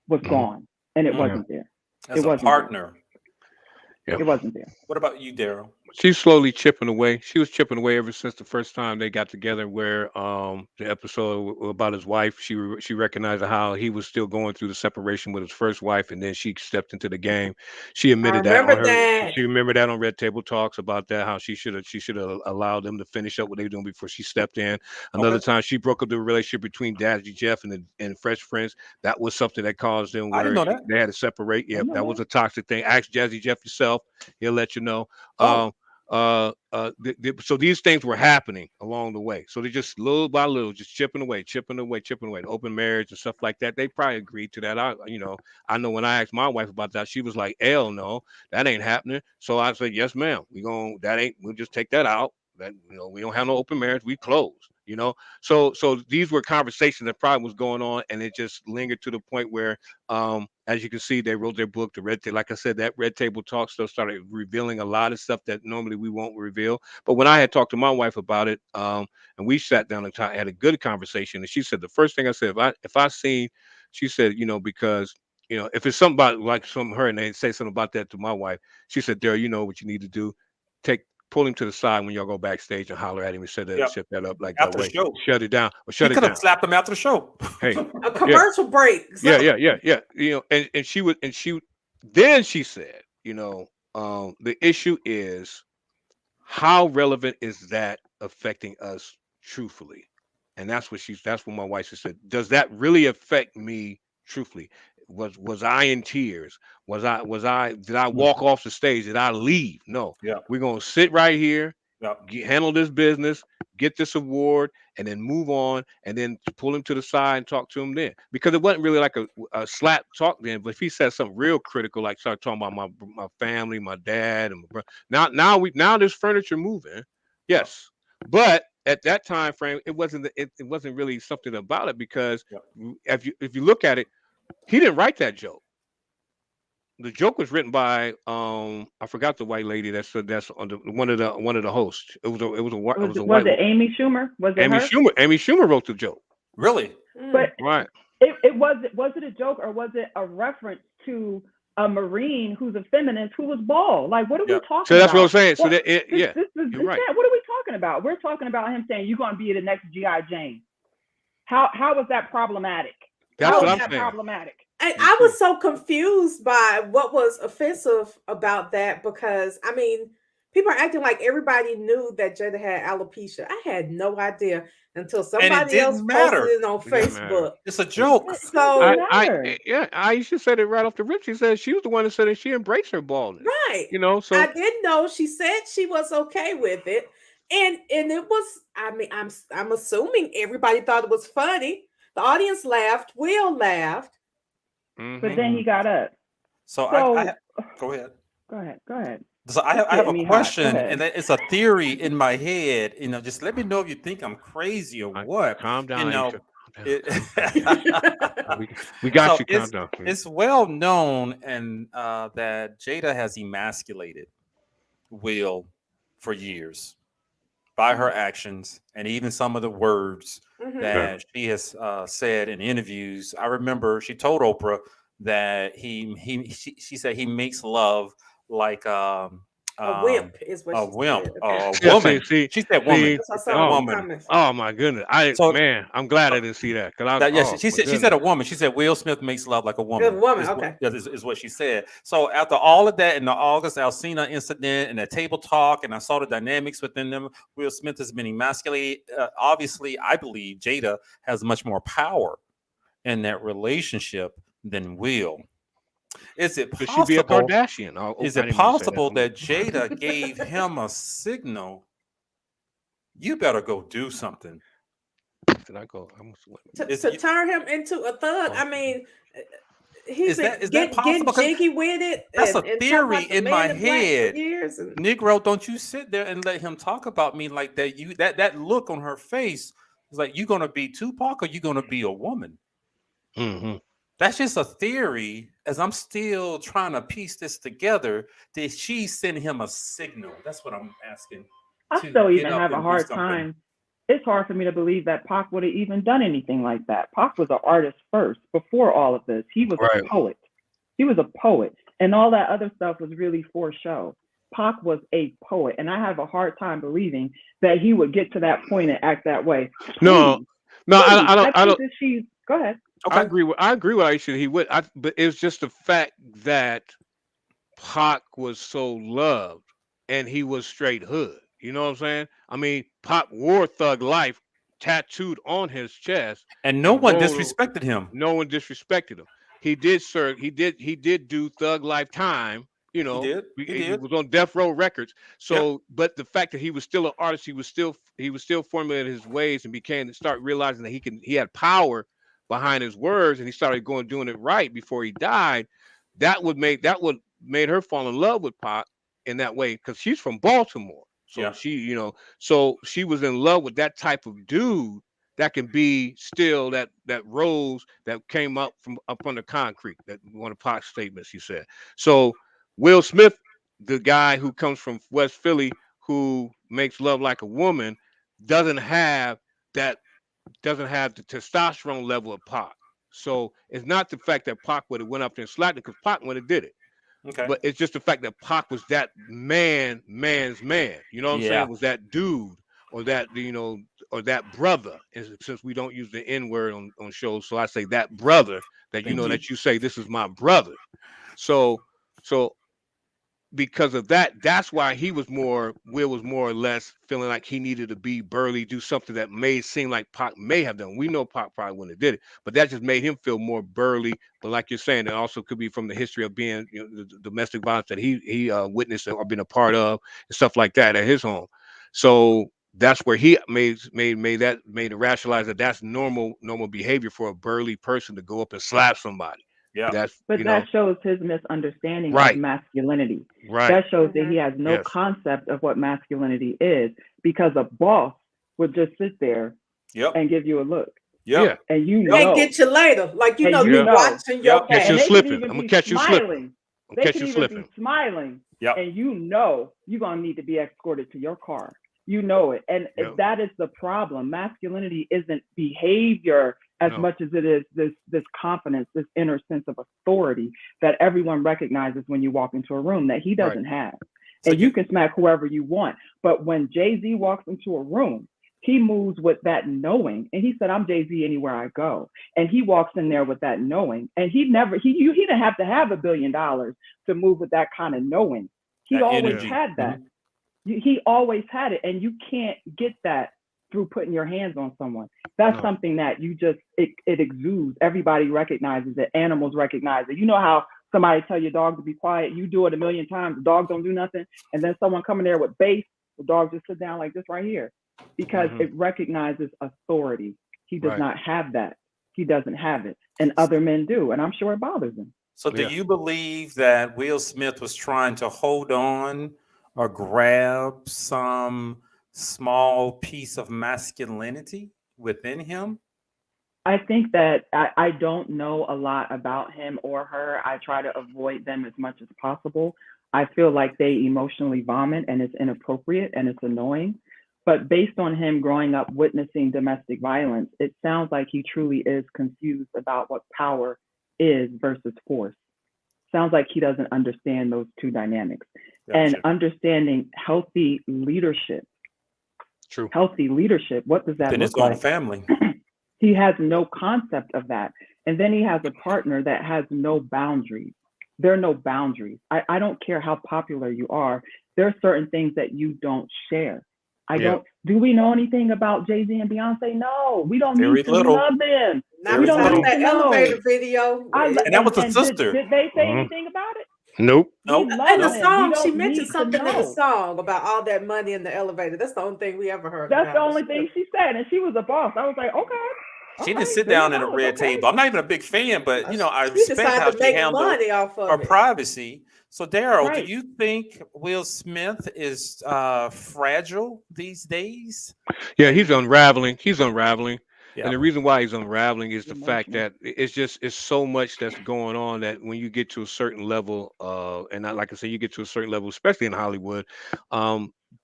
S4: was
S3: Mhm.
S4: gone, and it
S1: Mhm.
S4: wasn't there.
S1: As
S4: It
S1: a
S4: wasn't there.
S1: partner.
S3: Yeah.
S4: It wasn't there.
S1: What about you, Daryl?
S3: She's slowly chipping away. She was chipping away ever since the first time they got together, where the episode about his wife. She recognized how he was still going through the separation with his first wife, and then she stepped into the game. She
S2: I
S3: admitted that on
S2: remember
S3: her.
S2: that.
S3: She remembered that on Red Table Talks about that, how she should have allowed them to finish up what they were doing before she stepped in. Another
S1: Okay.
S3: time she broke up the relationship between Daddy Jeff and Fresh Prince. That was something that caused them
S1: I didn't
S3: where
S1: know that.
S3: they had to separate.
S4: I
S3: Yep,
S4: know
S3: that was
S4: that.
S3: a toxic thing. Ask Jazzy Jeff yourself; he'll let you know.
S1: Oh,
S3: Um, so these things were happening along the way. So they just little by little, just chipping away, chipping away, chipping away. The open marriage and stuff like that. They probably agreed to that. I know when I asked my wife about that, she was like, "Hell no, that ain't happening." So I said, "Yes, ma'am. We'll just take that out. That we don't have no open marriage. We closed. So these were conversations that probably was going on, and it just lingered to the point where, as you can see, they wrote their book, the Red Table. Like I said, that Red Table Talk stuff started revealing a lot of stuff that normally we won't reveal. But when I had talked to my wife about it, and we sat down and had a good conversation, and she said the first thing I said, if I seen, she said, because if it's something about like some her and they say something about that to my wife, she said, Daryl, you know what you need to do, pull him to the side when y'all go backstage and holler at him and set
S1: yep.
S3: that up like that
S1: After the
S3: way.
S1: show,
S3: Shut it down or
S1: he
S3: shut it
S1: could have
S3: down.
S1: slapped him after the show.
S3: Hey,
S2: A
S3: yeah,
S2: commercial break.
S3: yeah,
S2: Something.
S3: yeah. And she would, then she said, the issue is how relevant is that affecting us truthfully? And that's what my wife said. Does that really affect me truthfully? Was I in tears? Did I
S1: Mm.
S3: walk off the stage? Did I leave? No.
S1: Yeah.
S3: We're gonna sit right here,
S1: Yeah.
S3: handle this business, get this award, and then move on, and then pull him to the side and talk to him then. Because it wasn't really like a slap talk then, but if he said something real critical, like start talking about my family, my dad, and my brother. Now there's furniture moving.
S1: Yeah.
S3: Yes. But at that time frame, it wasn't really something about it because
S1: Yeah.
S3: if you look at it, he didn't write that joke. The joke was written by I forgot the white lady that's on one of the hosts. It was a
S4: Was
S3: white
S4: it Amy Schumer? Was it
S3: Amy
S4: her?
S3: Schumer. Amy Schumer wrote the joke.
S1: Really?
S4: But
S3: Right.
S4: was it a joke or was it a reference to a Marine who's a feminist who was bald? Like, what are we
S1: Yeah.
S4: talking
S3: So that's what I'm
S4: about?
S3: saying. So
S4: What,
S3: that yeah, you're right.
S4: what are we talking about? We're talking about him saying you're going to be the next G.I. Jane. How is that problematic?
S3: That's
S4: How
S3: what
S4: is
S3: I'm
S4: that
S3: saying.
S4: problematic?
S2: And
S3: Me
S2: I
S3: too.
S2: was so confused by what was offensive about that because I mean, people are acting like everybody knew that Jada had alopecia. I had no idea until
S1: And it
S2: somebody else
S1: didn't
S2: posted
S1: matter.
S2: it on
S3: It didn't matter.
S2: Facebook.
S1: It's a joke.
S4: It
S2: So,
S4: doesn't matter.
S3: Yeah, Aisha said it right off the rip. She said she was the one that said that she embraced her baldness.
S2: right.
S3: So
S2: I didn't know she said she was okay with it. And it was, I mean, I'm assuming everybody thought it was funny. The audience laughed, Will laughed.
S4: But then he got up.
S1: So
S4: So
S1: go ahead.
S4: go ahead.
S1: So I
S4: It's
S1: have
S4: getting
S1: a
S4: me hot. Go
S1: question,
S4: ahead.
S1: and it's a theory in my head. Just let me know if you think I'm crazy or what.
S3: calm down, Aisha. Calm down.
S1: It,
S3: We got
S1: so
S3: you. Calm down.
S1: it's well known and that Jada has emasculated Will for years by her actions and even some of the words
S2: Mhm.
S1: that she has said in interviews. I remember she told Oprah that she said he makes love like
S2: A wimp is what
S1: a
S2: she
S1: wimp,
S2: said.
S1: a
S2: Okay.
S3: Yeah,
S1: woman.
S3: see,
S1: She said woman.
S3: see,
S2: That's what I
S1: She said
S2: saw in the
S1: woman.
S2: comments.
S3: oh my goodness,
S1: So
S3: I'm glad I didn't see that because
S1: that, yeah,
S3: oh
S1: she
S3: my
S1: said
S3: goodness.
S1: a woman. She said Will Smith makes love like a woman.
S2: Good woman,
S1: Is what-
S2: okay.
S1: yeah, is what she said. So after all of that, in the August Alsina incident and the table talk, and I saw the dynamics within them, Will Smith has been emasculated. Obviously, I believe Jada has much more power in that relationship than Will. Is it
S3: Could she be a
S1: possible?
S3: Kardashian? Oh,
S1: Is
S3: I
S1: it
S3: didn't mean to say
S1: possible
S3: that.
S1: that Jada gave him a signal? You better go do something.
S3: Did I go?
S2: To turn him into a thug. I mean, he's been
S1: is that
S2: getting
S1: possible? 'Cause
S2: jiggy with it.
S1: that's a
S2: and talking
S1: theory
S2: about the
S1: in
S2: man
S1: my
S2: in black for
S1: head.
S2: years. And
S1: Negro, don't you sit there and let him talk about me like that. That look on her face is like, you gonna be Tupac or you gonna be a woman?
S3: Mm-hmm.
S1: That's just a theory. As I'm still trying to piece this together, did she send him a signal? That's what I'm asking.
S4: I
S1: to
S4: still
S1: get
S4: even
S1: up
S4: have a
S1: and do
S4: hard
S1: something.
S4: time. It's hard for me to believe that Pac would have even done anything like that. Pac was an artist first, before all of this. He was
S3: Right.
S4: a poet. He was a poet. And all that other stuff was really for show. Pac was a poet, and I have a hard time believing that he would get to that point and act that way.
S3: No, no, I don't.
S4: think that she's. Go ahead.
S3: I agree with Aisha. He would. But it's just the fact that Pac was so loved, and he was straight hood. You know what I'm saying? I mean, Pac wore Thug Life tattooed on his chest,
S1: and no one
S3: rolled-
S1: disrespected him.
S3: No one disrespected him. He did serve. He did do Thug Life time. You know,
S1: He
S3: he
S1: did.
S3: was on Death Row Records. So, but the fact that he was still an artist, he was still formulating his ways and became to start realizing that he had power behind his words, and he started doing it right before he died. That would made her fall in love with Pac in that way, because she's from Baltimore. So so she was in love with that type of dude that can be still that rose that came up under concrete. That one of Pac's statements, he said. So Will Smith, the guy who comes from West Philly, who makes love like a woman, doesn't have the testosterone level of Pac. So it's not the fact that Pac would have went up there and slapped it, because Pac would have did it.
S1: Okay.
S3: But it's just the fact that Pac was that man's man. You know what I'm saying? Was that dude, or that, or that brother. And since we don't use the N word on shows, so I say that brother that that you say, this is my brother. So because of that, that's why Will was more or less feeling like he needed to be burly, do something that may seem like Pac may have done. We know Pac probably wouldn't have did it, but that just made him feel more burly. But like you're saying, it also could be from the history of being, the domestic violence that he witnessed or been a part of, and stuff like that at his home. So that's where he made it rationalize that that's normal behavior for a burly person to go up and slap somebody.
S1: Yeah.
S4: That shows his misunderstanding of masculinity.
S3: Right.
S4: That shows that he has no concept of what masculinity is, because a boss would just sit there and give you a look.
S1: Yeah.
S4: And
S2: they get you later. Like, you're watching your back.
S3: Catch you slipping. I'm gonna catch you slipping.
S4: They can even be smiling. And you're gonna need to be escorted to your car. You know it. And that is the problem. Masculinity isn't behavior as much as it is this confidence, this inner sense of authority that everyone recognizes when you walk into a room that he doesn't have. So and you can smack whoever you want. But when Jay-Z walks into a room, he moves with that knowing. And he said, I'm Jay-Z anywhere I go. And he walks in there with that knowing. And he didn't have to have $1 billion to move with that kind of knowing. He always had that. He always had it. And you can't get that through putting your hands on someone. That's something that it exudes. Everybody recognizes it. Animals recognize it. You know how somebody tell your dog to be quiet, you do it 1,000,000 times, the dog don't do nothing, and then someone coming there with bass, the dog just sit down like this right here, because it recognizes authority. He does not have that. He doesn't have it, and other men do, and I'm sure it bothers him.
S1: So do you believe that Will Smith was trying to hold on or grab some small piece of masculinity within him?
S4: I think that I don't know a lot about him or her. I try to avoid them as much as possible. I feel like they emotionally vomit, and it's inappropriate and it's annoying. But based on him growing up witnessing domestic violence, it sounds like he truly is confused about what power is versus force. Sounds like he doesn't understand those two dynamics. Gotcha. And understanding healthy leadership.
S3: True.
S4: Healthy leadership. What does that
S1: then
S4: look like?
S1: His own family.
S4: He has no concept of that. And then he has a partner that has no boundaries. There are no boundaries. I don't care how popular you are. There are certain things that you don't share. Do we know anything about Jay-Z and Beyonce? No, we don't need to. We love them.
S2: We don't need that elevator video.
S1: And that was a sister.
S4: Did they say anything about it?
S3: Nope.
S2: And the song, she mentioned something in the song about all that money in the elevator. That's the only thing we ever heard.
S4: That's the only thing she said, and she was a boss. I was like, okay.
S1: She didn't sit down at a red table. I'm not even a big fan, but I respect how she handled her privacy. So, Daryl, do you think Will Smith is fragile these days?
S3: Yeah, he's unraveling. Yeah. And the reason why he's unraveling is the fact that it's so much that's going on that when you get to a certain level, and not, like I said, you get to a certain level, especially in Hollywood,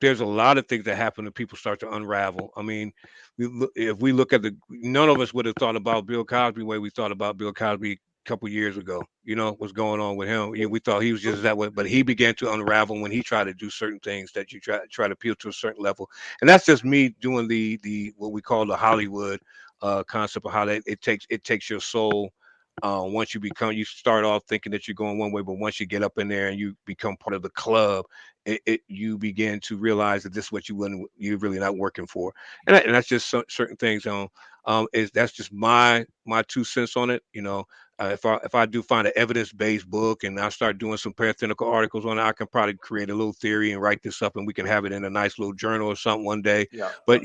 S3: there's a lot of things that happen and people start to unravel. I mean, if we look at none of us would have thought about Bill Cosby the way we thought about Bill Cosby couple years ago. You know what's going on with him. We thought he was just that way, but he began to unravel when he tried to do certain things that you try to appeal to a certain level. And that's just me doing the what we call the Hollywood concept of how that it takes your soul. Once you start off thinking that you're going one way, but once you get up in there and you become part of the club, you begin to realize that this is what you're really not working for, and that's just certain things. Is that's just my 2 cents on it. If I do find an evidence-based book and I start doing some parenthetical articles on it, I can probably create a little theory and write this up, and we can have it in a nice little journal or something one day.
S1: Yeah.
S3: But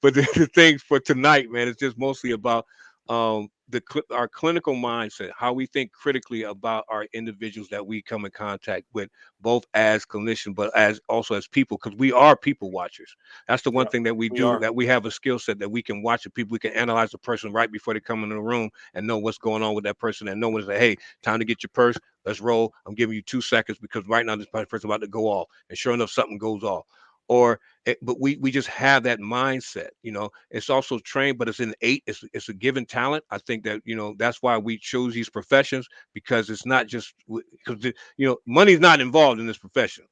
S3: but the things for tonight, man, it's just mostly about our clinical mindset, how we think critically about our individuals that we come in contact with, both as clinicians, but as also as people, because we are people watchers. That's the one
S1: Yeah.
S3: thing that we
S1: We
S3: do,
S1: are.
S3: that we have a skill set that we can watch the people, we can analyze the person right before they come in the room and know what's going on with that person, and know when to say, hey, time to get your purse, let's roll. I'm giving you 2 seconds because right now this person about to go off, and sure enough, something goes off. But we just have that mindset. It's also trained, but it's innate. It's a given talent. I think that that's why we chose these professions, because it's not just because money's not involved in this profession.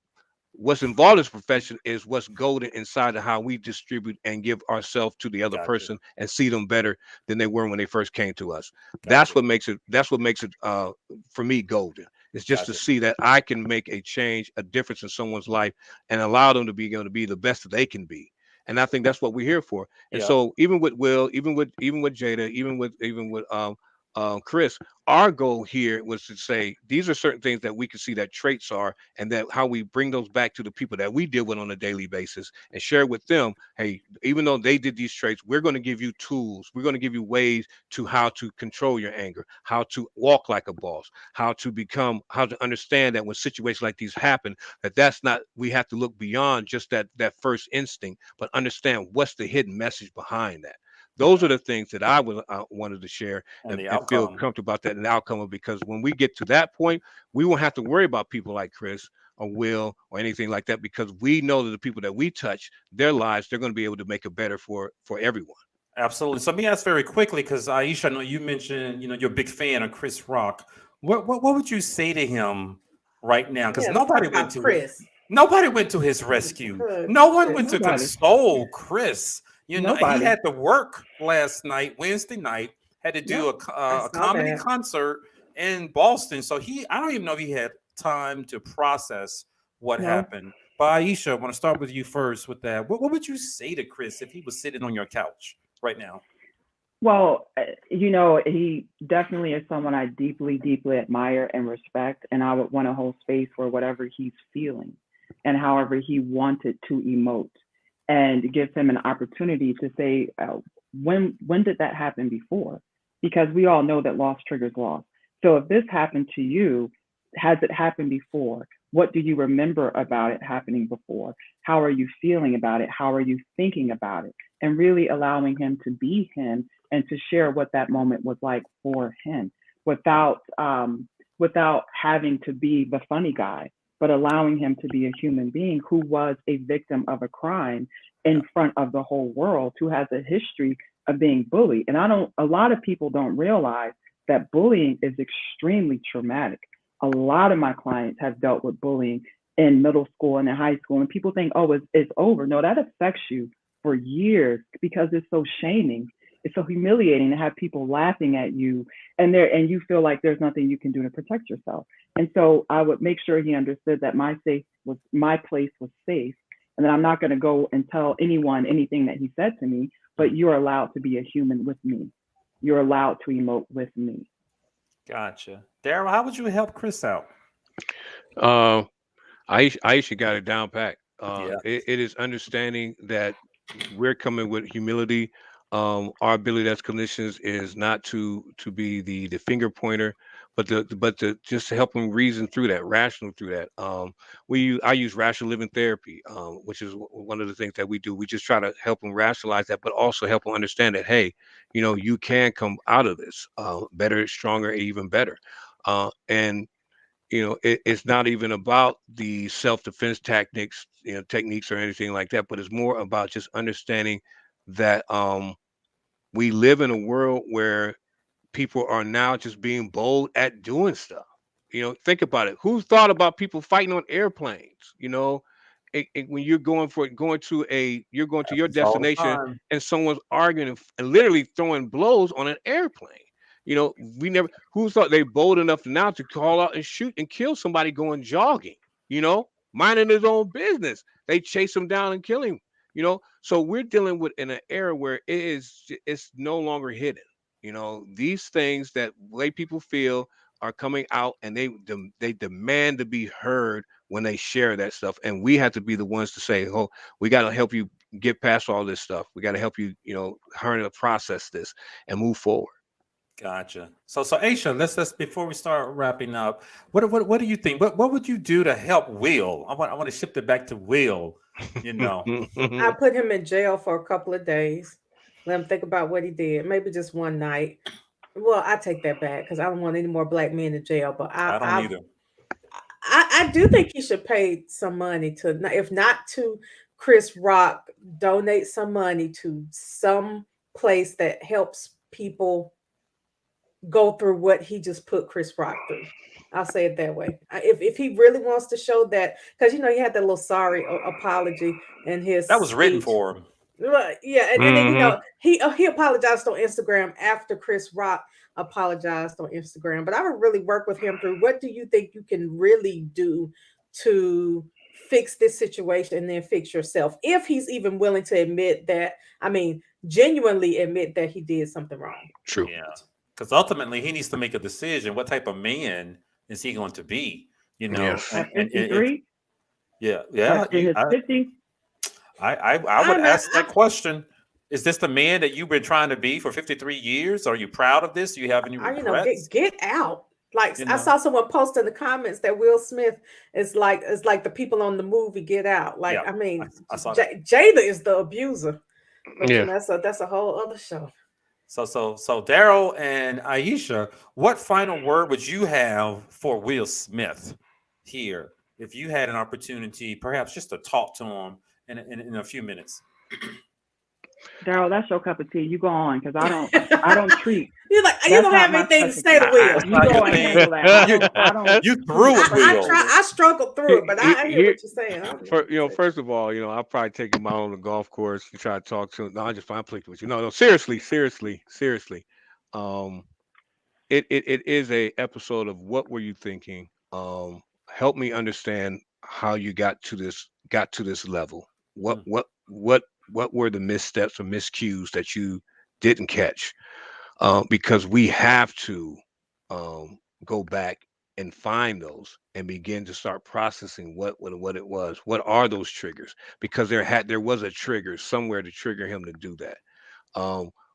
S3: What's involved in this profession is what's golden inside of how we distribute and give ourselves to the other
S1: Gotcha.
S3: person and see them better than they were when they first came to us. That's
S1: Gotcha.
S3: what makes it. That's what makes it for me golden. It's just to
S1: Gotcha.
S3: see that I can make a change, a difference in someone's life, and allow them to be able to be the best that they can be. And I think that's what we're here for. And
S1: Yeah.
S3: so even with Will, even with Jada, even with Chris, our goal here was to say these are certain things that we can see that traits are, and that how we bring those back to the people that we deal with on a daily basis and share with them. Hey, even though they did these traits, we're going to give you tools. We're going to give you ways to how to control your anger, how to walk like a boss, how to understand that when situations like these happen, that's not, we have to look beyond just that first instinct, but understand what's the hidden message behind that. Those
S1: Yeah.
S3: are the things that I wanted to share
S1: And
S3: and,
S1: the
S3: and feel
S1: outcome.
S3: comfortable about that and the outcome of, because when we get to that point, we won't have to worry about people like Chris or Will or anything like that, because we know that the people that we touch, their lives, they're going to be able to make it better for everyone.
S1: Absolutely. So let me ask very quickly, because Aisha, I know you mentioned, you're a big fan of Chris Rock. What would you say to him right now? Because
S2: Yeah, let's talk about Chris.
S1: nobody went to his rescue.
S2: Good
S1: No one
S2: Chris.
S1: went to
S4: Nobody.
S1: console Chris. And he
S4: Nobody.
S1: had to work last night, Wednesday night, had to do
S4: Yep.
S2: I
S1: a
S2: saw
S1: comedy
S2: that.
S1: concert in Boston. So I don't even know if he had time to process what
S4: No.
S1: happened. But Aisha, I want to start with you first with that. What would you say to Chris if he was sitting on your couch right now?
S4: Well, he definitely is someone I deeply, deeply admire and respect, and I would want to hold space for whatever he's feeling and however he wanted to emote, and it gives him an opportunity to say, when did that happen before? Because we all know that loss triggers loss. So if this happened to you, has it happened before? What do you remember about it happening before? How are you feeling about it? How are you thinking about it? And really allowing him to be him and to share what that moment was like for him, without having to be the funny guy, but allowing him to be a human being who was a victim of a crime
S1: Yeah.
S4: in front of the whole world, who has a history of being bullied. And a lot of people don't realize that bullying is extremely traumatic. A lot of my clients have dealt with bullying in middle school and in high school, and people think, oh, it's over. No, that affects you for years, because it's so shaming. It's so humiliating to have people laughing at you, and you feel like there's nothing you can do to protect yourself. And so I would make sure he understood that my place was safe, and that I'm not going to go and tell anyone anything that he said to me, but you're allowed to be a human with me. You're allowed to emote with me.
S1: Gotcha. Daryl, how would you help Chris out?
S3: Uh, Aisha got it down pat.
S1: Yeah.
S3: It is understanding that we're coming with humility. Our ability as clinicians is not to be the finger pointer, but to just to help them reason through that, rational through that. I use rational living therapy, which is one of the things that we do. We just try to help them rationalize that, but also help them understand that, hey, you can come out of this better, stronger, even better. And it's not even about the self-defense techniques or anything like that, but it's more about just understanding that we live in a world where people are now just being bold at doing stuff. Think about it. Who thought about people fighting on airplanes? When you're you're going to your
S1: Happens all the
S3: destination
S1: time.
S3: and someone's arguing and literally throwing blows on an airplane. We never. Who thought they bold enough now to call out and shoot and kill somebody going jogging? Minding his own business. They chase him down and kill him. So we're dealing with in an era where it's no longer hidden. These things that way people feel are coming out, and they demand to be heard when they share that stuff. And we have to be the ones to say, oh, we got to help you get past all this stuff. We got to help you, learn to process this and move forward.
S1: Gotcha. So Aisha, let's before we start wrapping up, what do you think? What would you do to help Will? I want to shift it back to Will.
S2: I put him in jail for a couple of days. Let him think about what he did. Maybe just one night. Well, I take that back because I don't want any more black men in jail. But
S1: I don't either.
S2: I do think he should pay some money to, if not to Chris Rock, donate some money to some place that helps people go through what he just put Chris Rock through. I'll say it that way. If he really wants to show that, because he had that little sorry apology in his
S1: that was written
S2: speech.
S1: for him.
S2: Right, yeah, and then he apologized on Instagram after Chris Rock apologized on Instagram. But I would really work with him through what do you think you can really do to fix this situation and then fix yourself, if he's even willing to admit that. I mean, genuinely admit that he did something wrong.
S3: True.
S1: Yeah, because ultimately he needs to make a decision. What type of man is he going to be?
S3: Yes.
S4: At 53.
S1: Yeah.
S4: In his 50s.
S1: I would ask that question. Is this the man that you've been trying to be for 53 years? Are you proud of this? Do you have any regrets?
S2: Get out. Like I saw someone post in the comments that Will Smith is like the people on the movie Get Out. Like,
S1: Yeah,
S2: I mean,
S1: I saw that.
S2: Jada is the abuser. But
S3: Yeah.
S2: that's a whole other show.
S1: So Daryl and Aisha, what final word would you have for Will Smith here if you had an opportunity, perhaps just to talk to him in a few minutes?
S4: Daryl, that's your cup of tea. You go on, because I don't treat.
S2: You're like, you don't have anything to say to Will.
S4: You go and handle that. I don't.
S1: You threw it, Will.
S2: I struggled through it, but I hear what you're saying.
S3: First of all, I'll probably take him out on the golf course and try to talk to him. No, I just find play with you. No, seriously. It is a episode of what were you thinking? Help me understand how you got to this level. What were the missteps or miscues that you didn't catch? Because we have to go back and find those and begin to start processing what it was. What are those triggers? Because there was a trigger somewhere to trigger him to do that.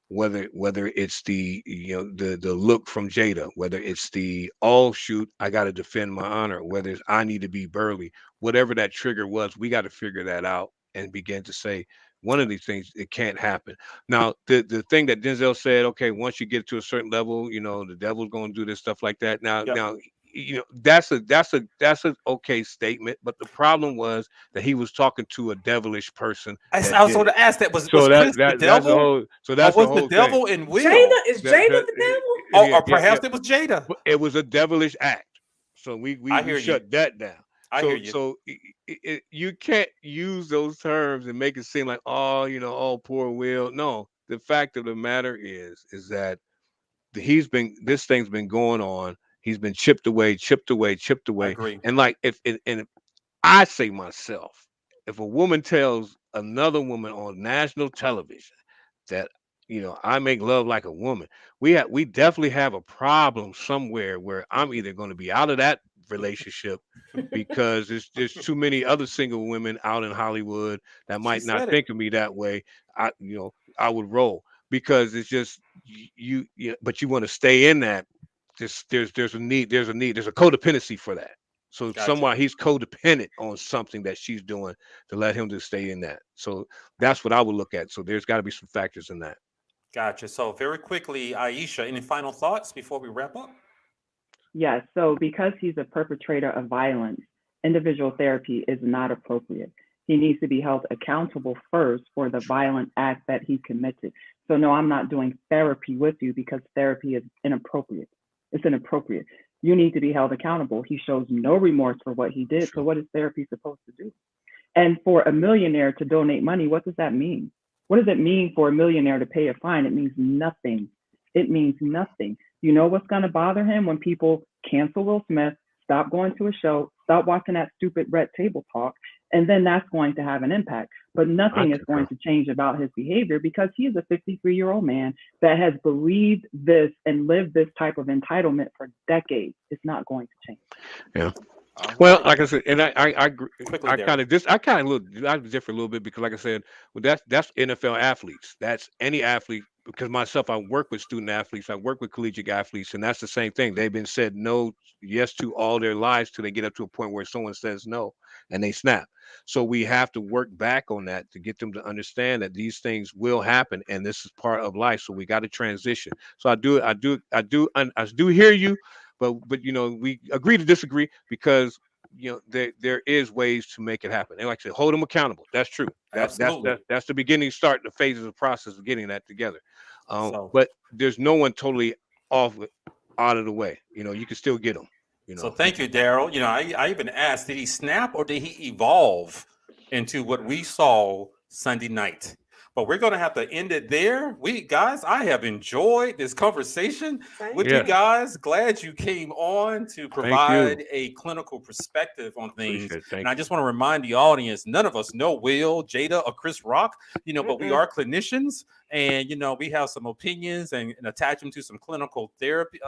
S3: Whether it's the the look from Jada, whether it's the shoot, I got to defend my honor, whether it's I need to be burly, whatever that trigger was, we got to figure that out and begin to say, one of these things, it can't happen. Now, the thing that Denzel said, okay, once you get to a certain level, the devil's going to do this stuff like that. Now, that's a okay statement, but the problem was that he was talking to a devilish person.
S1: I was going to ask that was Chris the devil?
S3: That's
S1: was the devil in Will?
S2: Is Jada the devil?
S1: Or perhaps it was Jada.
S3: It was a devilish act. So we shut that down.
S1: I hear you.
S3: So you can't use those terms and make it seem like, poor Will. No, the fact of the matter is that this thing's been going on. He's been chipped away.
S1: I agree.
S3: And like if I say myself, if a woman tells another woman on national television that I make love like a woman, we definitely have a problem somewhere where I'm either going to be out of that relationship because there's too many other single women out in Hollywood that might not think of me that way. I would roll because it's just but you want to stay in that. There's a need. There's a codependency for that. So somewhat he's codependent on something that she's doing to let him just stay in that. So that's what I would look at. So there's got to be some factors in that.
S1: Gotcha. So very quickly, Aisha, any final thoughts before we wrap up?
S4: Yes. So because he's a perpetrator of violence, individual therapy is not appropriate. he needs to be held accountable first for the violent act that he committed. So no, I'm not doing therapy with you because therapy is inappropriate. It's inappropriate. You need to be held accountable. He shows no remorse for what he did. So what is therapy supposed to do? And for a millionaire to donate money, what does that mean? What does it mean for a millionaire to pay a fine? It means nothing. It means nothing. You know what's going to bother him when people cancel Will Smith, stop going to a show, stop watching that stupid Red Table Talk, and then that's going to have an impact. But nothing is going to change about his behavior because he is a 53-year-old man that has believed this and lived this type of entitlement for decades. It's not going to change.
S3: Yeah. Well, like I said, and I kind of differ a little bit because, like I said, well, that's NFL athletes. That's any athlete. Because myself, I work with student athletes, I work with collegiate athletes, and that's the same thing. They've been said yes to all their lives till they get up to a point where someone says no, and they snap. So we have to work back on that to get them to understand that these things will happen, and this is part of life. So we got to transition. So I do hear you, but we agree to disagree because there is ways to make it happen. And like I said, hold them accountable. That's true. That's the beginning, start, the phases of the process of getting that together. But there's no one totally out of the way. You can still get them.
S1: So thank you, Daryl. I even asked, did he snap or did he evolve into what we saw Sunday night? But we're going to have to end it there. Guys, I have enjoyed this conversation with you guys. Glad you came on to provide a clinical perspective on things. And I just want to remind the audience, none of us know Will, Jada, or Chris Rock, but we are clinicians and, we have some opinions and attach them to some clinical therapy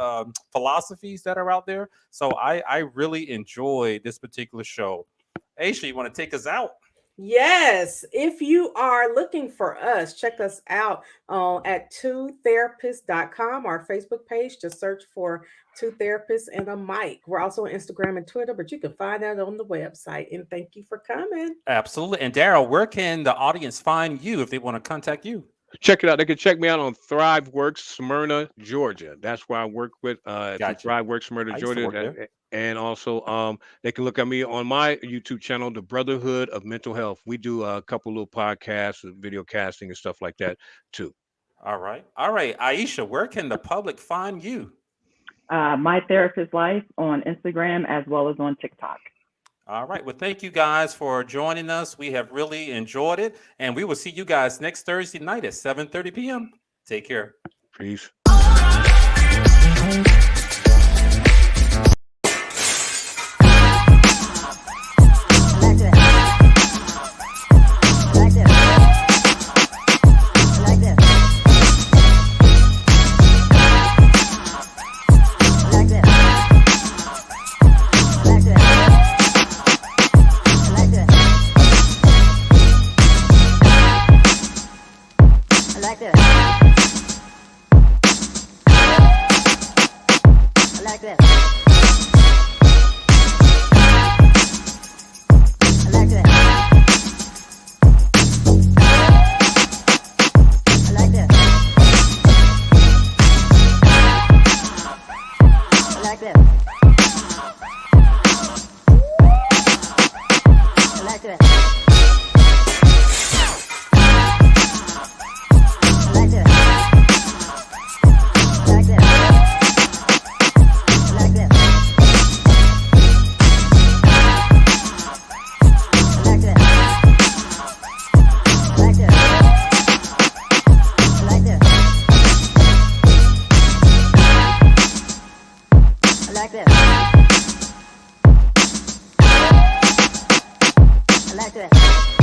S1: philosophies that are out there. So I really enjoyed this particular show. Aisha, you want to take us out?
S2: Yes, if you are looking for us, check us out at twotherapist.com, our Facebook page. Just search for Two Therapists and a Mic. We're also on Instagram and Twitter, but you can find that on the website. And thank you for coming.
S1: Absolutely. And Daryl, where can the audience find you if they want to contact you?
S3: Check it out. They can check me out on ThriveWorks, Smyrna, Georgia. That's where I work with ThriveWorks, Smyrna, Georgia. And also, they can look at me on my YouTube channel, The Brotherhood of Mental Health. We do a couple little podcasts, video casting, and stuff like that too.
S1: All right. Aisha, where can the public find you?
S4: My Therapist Life on Instagram as well as on TikTok.
S1: All right. Well, thank you guys for joining us. We have really enjoyed it. And we will see you guys next Thursday night at 7:30 p.m. Take care.
S3: Peace.
S5: like that.